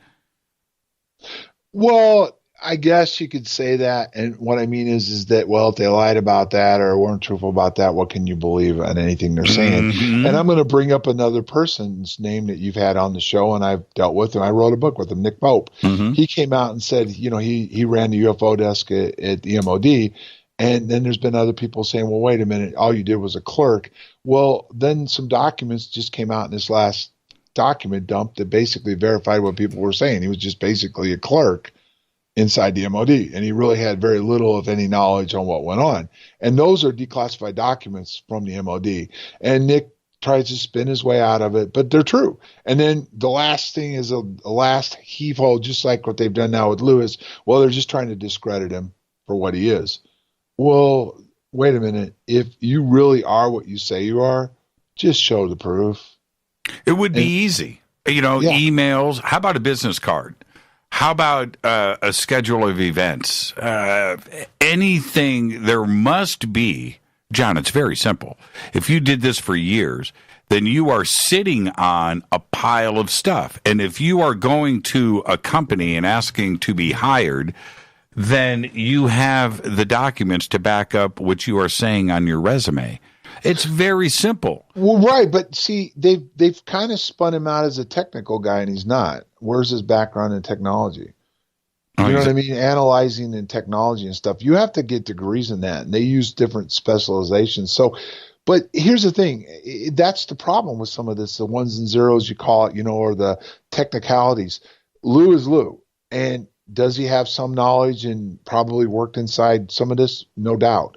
Well, I guess you could say that. And what I mean is that, well, if they lied about that or weren't truthful about that, what can you believe on anything they're saying? Mm-hmm. And I'm going to bring up another person's name that you've had on the show, and I've dealt with him. I wrote a book with him, Nick Pope. Mm-hmm. He came out and said, he ran the UFO desk at the MOD. And then there's been other people saying, well, wait a minute, all you did was a clerk. Well, then some documents just came out in this last document dump that basically verified what people were saying. He was just basically a clerk inside the MOD, and he really had very little, if any, knowledge on what went on. And those are declassified documents from the MOD. And Nick tries to spin his way out of it, but they're true. And then the last thing is a last heave-ho, just like what they've done now with Lewis. Well, they're just trying to discredit him for what he is. Well, wait a minute. If you really are what you say you are, just show the proof. It would be easy. Emails. How about a business card? How about a schedule of events? Anything. There must be, John, it's very simple. If you did this for years, then you are sitting on a pile of stuff. And if you are going to a company and asking to be hired, then you have the documents to back up what you are saying on your resume. It's very simple. Well, right, but see, they've kind of spun him out as a technical guy, and he's not. Where's his background in technology? You know what I mean? Analyzing and technology and stuff. You have to get degrees in that, and they use different specializations. So, but here's the thing. That's the problem with some of this, the ones and zeros you call it, or the technicalities. Lou is Lou, and does he have some knowledge and probably worked inside some of this? No doubt.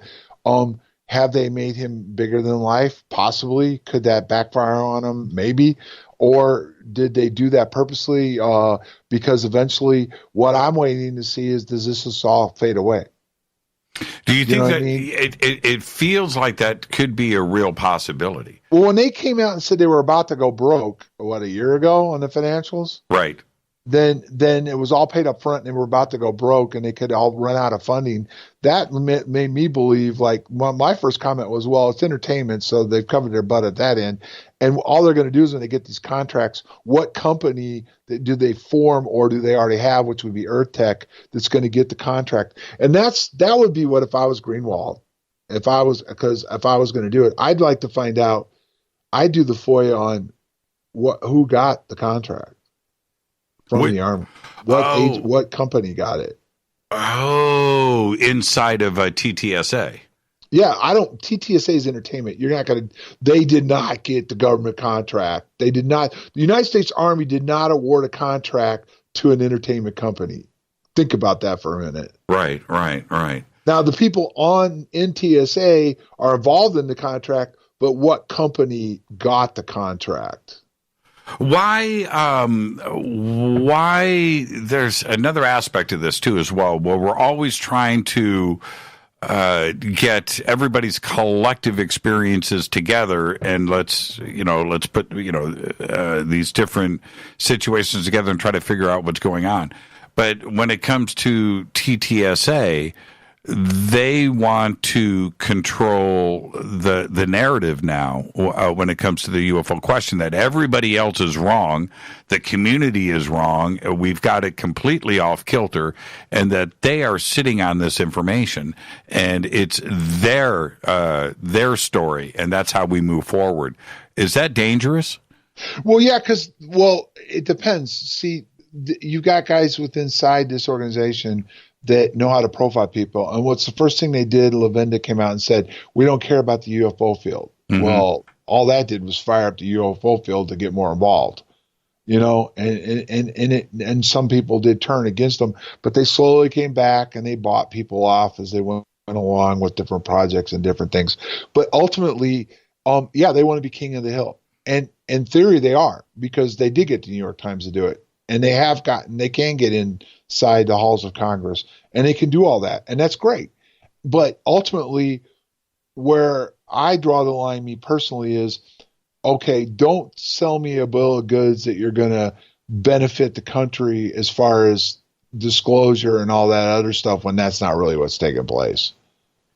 Have they made him bigger than life? Possibly. Could that backfire on him? Maybe. Or did they do that purposely? Because eventually what I'm waiting to see is, does this all fade away? Do you think that it feels like that could be a real possibility? Well, when they came out and said they were about to go broke, a year ago on the financials? Right. Then it was all paid up front and they were about to go broke and they could all run out of funding. That made me believe, my first comment was, well, it's entertainment, so they've covered their butt at that end. And all they're going to do is when they get these contracts, what company do they form or do they already have, which would be Earth Tech, that's going to get the contract. And that would be what if I was Greenwald. If I was going to do it, I'd like to find out. I'd do the FOIA on who got the contract. From the Army. What company got it? Oh, inside of a TTSA. Yeah, TTSA is entertainment. They did not get the government contract. They did not. The United States Army did not award a contract to an entertainment company. Think about that for a minute. Right. Now, the people in TSA are involved in the contract, but what company got the contract? Why there's another aspect of this too as well, where we're always trying to get everybody's collective experiences together, and let's put these different situations together and try to figure out what's going on. But when it comes to TTSA, they want to control the narrative now when it comes to the UFO question, that everybody else is wrong, the community is wrong, we've got it completely off kilter, and that they are sitting on this information, and it's their story, and that's how we move forward. Is that dangerous? Well, yeah, because, it depends. See, you've got guys inside this organization that know how to profile people. And what's the first thing they did? Lavenda came out and said, we don't care about the UFO field. Mm-hmm. Well, all that did was fire up the UFO field to get more involved, and some people did turn against them, but they slowly came back and they bought people off as they went along with different projects and different things. But ultimately, they want to be king of the hill. And in theory, they are, because they did get the New York Times to do it. And they can get inside the halls of Congress, and they can do all that. And that's great. But ultimately, where I draw the line, me personally, is, okay, don't sell me a bill of goods that you're going to benefit the country as far as disclosure and all that other stuff, when that's not really what's taking place.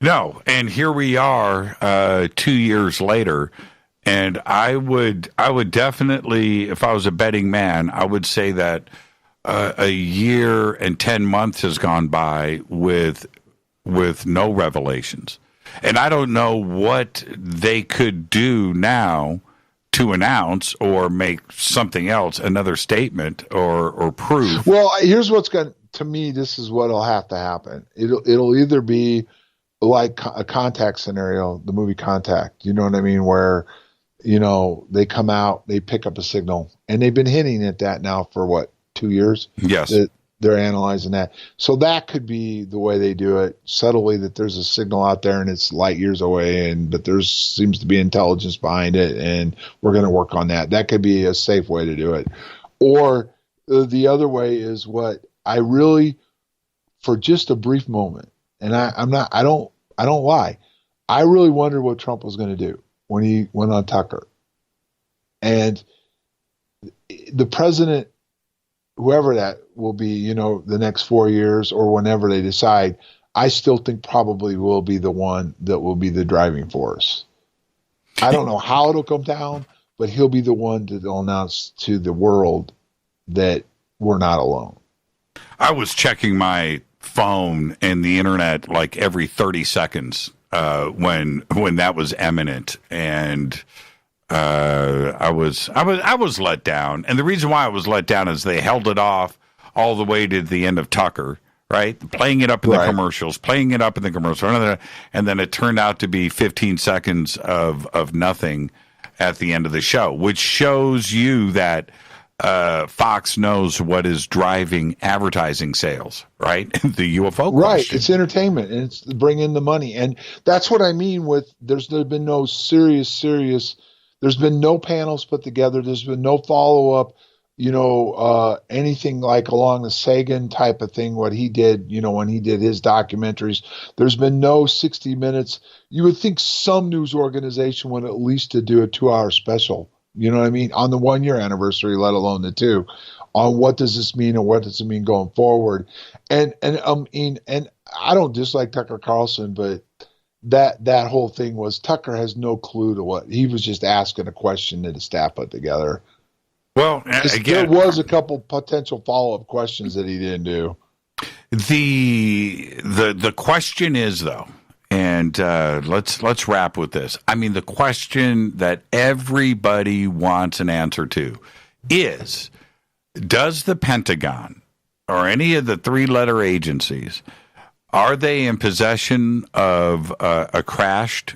No. And here we are 2 years later. And I would definitely, if I was a betting man, I would say that a year and 10 months has gone by with no revelations. And I don't know what they could do now to announce or make something else, another statement or proof. Well, here's what's going to me, this is what'll have to happen. It'll either be like a Contact scenario, the movie Contact, you know what I mean, where they come out, they pick up a signal, and they've been hinting at that now for 2 years? Yes. They're analyzing that. So that could be the way they do it, subtly, that there's a signal out there and it's light years away, but there seems to be intelligence behind it, and we're going to work on that. That could be a safe way to do it. Or the other way is what I really, for just a brief moment, and I don't lie, I really wondered what Trump was going to do when he went on Tucker. And the president, whoever that will be, the next 4 years or whenever they decide, I still think probably will be the one that will be the driving force. I don't know how it'll come down, but he'll be the one that will announce to the world that we're not alone. I was checking my phone and the internet like every 30 seconds when that was imminent, and I was let down. And the reason why I was let down is they held it off all the way to the end of Tucker, right? Playing it up in the commercials, and then it turned out to be 15 seconds of nothing at the end of the show, which shows you that Fox knows what is driving advertising sales, right? The UFO question. Right. It's entertainment, and it's bring in the money. And that's what I mean with there's been no serious, there's been no panels put together. There's been no follow-up, anything like along the Sagan type of thing, what he did, when he did his documentaries. There's been no 60 Minutes. You would think some news organization would at least to do a 2-hour special, you know what I mean, on the 1 year anniversary, let alone the 2, on what does this mean and what does it mean going forward. And I don't dislike Tucker Carlson, but that whole thing was Tucker has no clue to what he was just asking a question that the staff put together. Well, again, there was a couple potential follow-up questions that he didn't do. The question is, though, and let's wrap with this. I mean, the question that everybody wants an answer to is, does the Pentagon or any of the 3-letter agencies, are they in possession of a crashed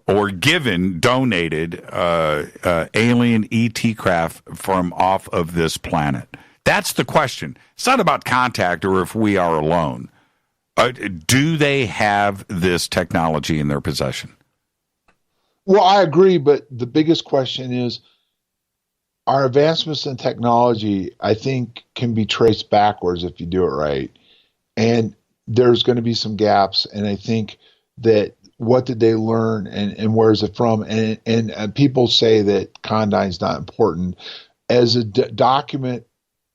or donated alien ET craft from off of this planet? That's the question. It's not about contact or if we are alone. Do they have this technology in their possession? Well, I agree, but the biggest question is, our advancements in technology, I think, can be traced backwards if you do it right. And there's going to be some gaps, and I think that what did they learn and where is it from? And people say that Condine's not important as a document.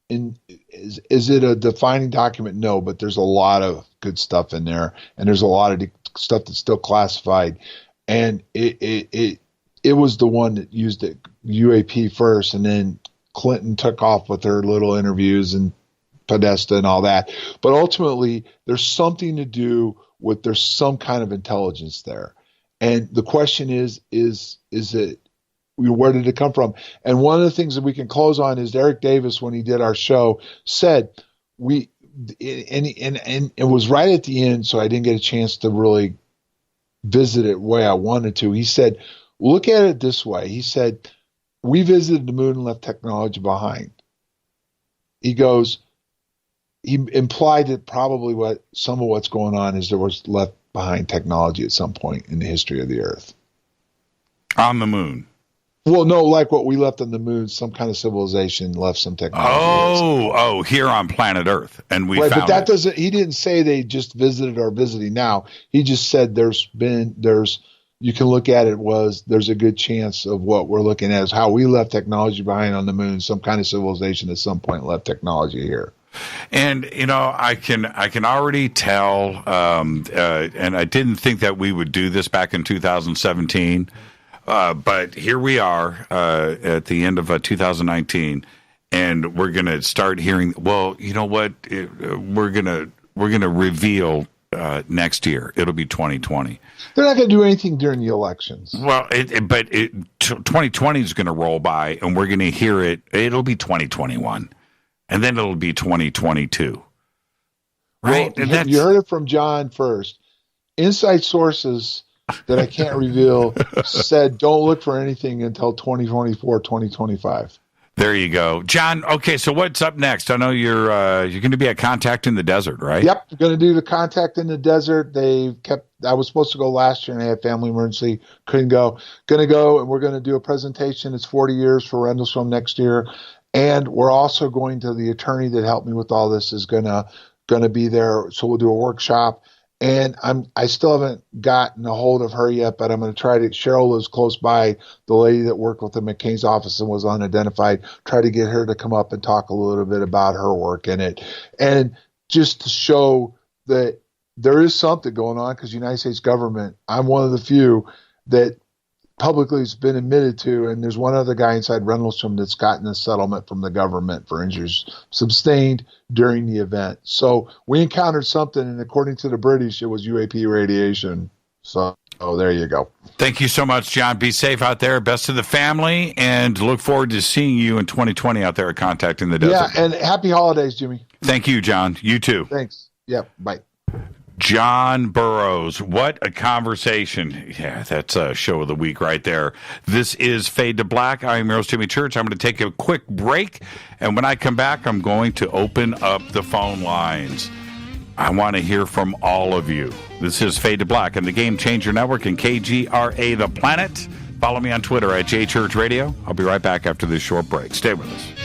Is it a defining document? No, but there's a lot of good stuff in there, and there's a lot of stuff that's still classified. And it was the one that used the UAP first, and then Clinton took off with her little interviews and Podesta and all that. But ultimately, there's something to do with there's some kind of intelligence there. And the question is it, where did it come from? And one of the things that we can close on is Eric Davis, when he did our show, said and it was right at the end, so I didn't get a chance to really visit it the way I wanted to. He said, look at it this way. He said, we visited the moon and left technology behind. He goes, he implied that probably some of what's going on is there was left behind technology at some point in the history of the Earth. On the moon. Well, no, like what we left on the moon, some kind of civilization left some technology. Here on planet Earth, and we found but that it. doesn't. He didn't say they just visited or visiting now. He just said you can look at it there's a good chance of what we're looking at is how we left technology behind on the moon. Some kind of civilization at some point left technology here. And I can already tell, and I didn't think that we would do this back in 2017, but here we are at the end of 2019, and we're going to start hearing. Well, you know what? We're gonna reveal next year. It'll be 2020. They're not going to do anything during the elections. Well, 2020 is going to roll by, and we're going to hear it. It'll be 2021. And then it'll be 2022. Right? Well, and you heard it from John first. Inside sources that I can't reveal said don't look for anything until 2024, 2025. There you go. John, okay, so what's up next? I know you're going to be at Contact in the Desert, right? Yep, going to do the Contact in the Desert. I was supposed to go last year and I had family emergency, couldn't go. Going to go, and we're going to do a presentation. It's 40 years for Rendlesham next year. And we're also going to, the attorney that helped me with all this is gonna be there. So we'll do a workshop. And I still haven't gotten a hold of her yet, but I'm going to try to. Cheryl lives close by, the lady that worked with the McCain's office and was unidentified. Try to get her to come up and talk a little bit about her work in it, and just to show that there is something going on. Because the United States government, I'm one of the few that publicly has been admitted to, and there's one other guy inside Rendlesham that's gotten a settlement from the government for injuries sustained during the event. So we encountered something, and according to the British, it was UAP radiation. So there you go. Thank you so much, John. Be safe out there. Best to the family, and look forward to seeing you in 2020 out there at Contact in the Desert. Yeah, and happy holidays, Jimmy. Thank you, John. You too. Thanks. Yep, bye. John Burroughs, what a conversation. Yeah, that's a show of the week right there. This is Fade to Black. I'm your host, Jimmy Church. I'm going to take a quick break, and when I come back, I'm going to open up the phone lines. I want to hear from all of you. This is Fade to Black on the Game Changer Network and KGRA The Planet. Follow me on Twitter at JChurchRadio. I'll be right back after this short break. Stay with us.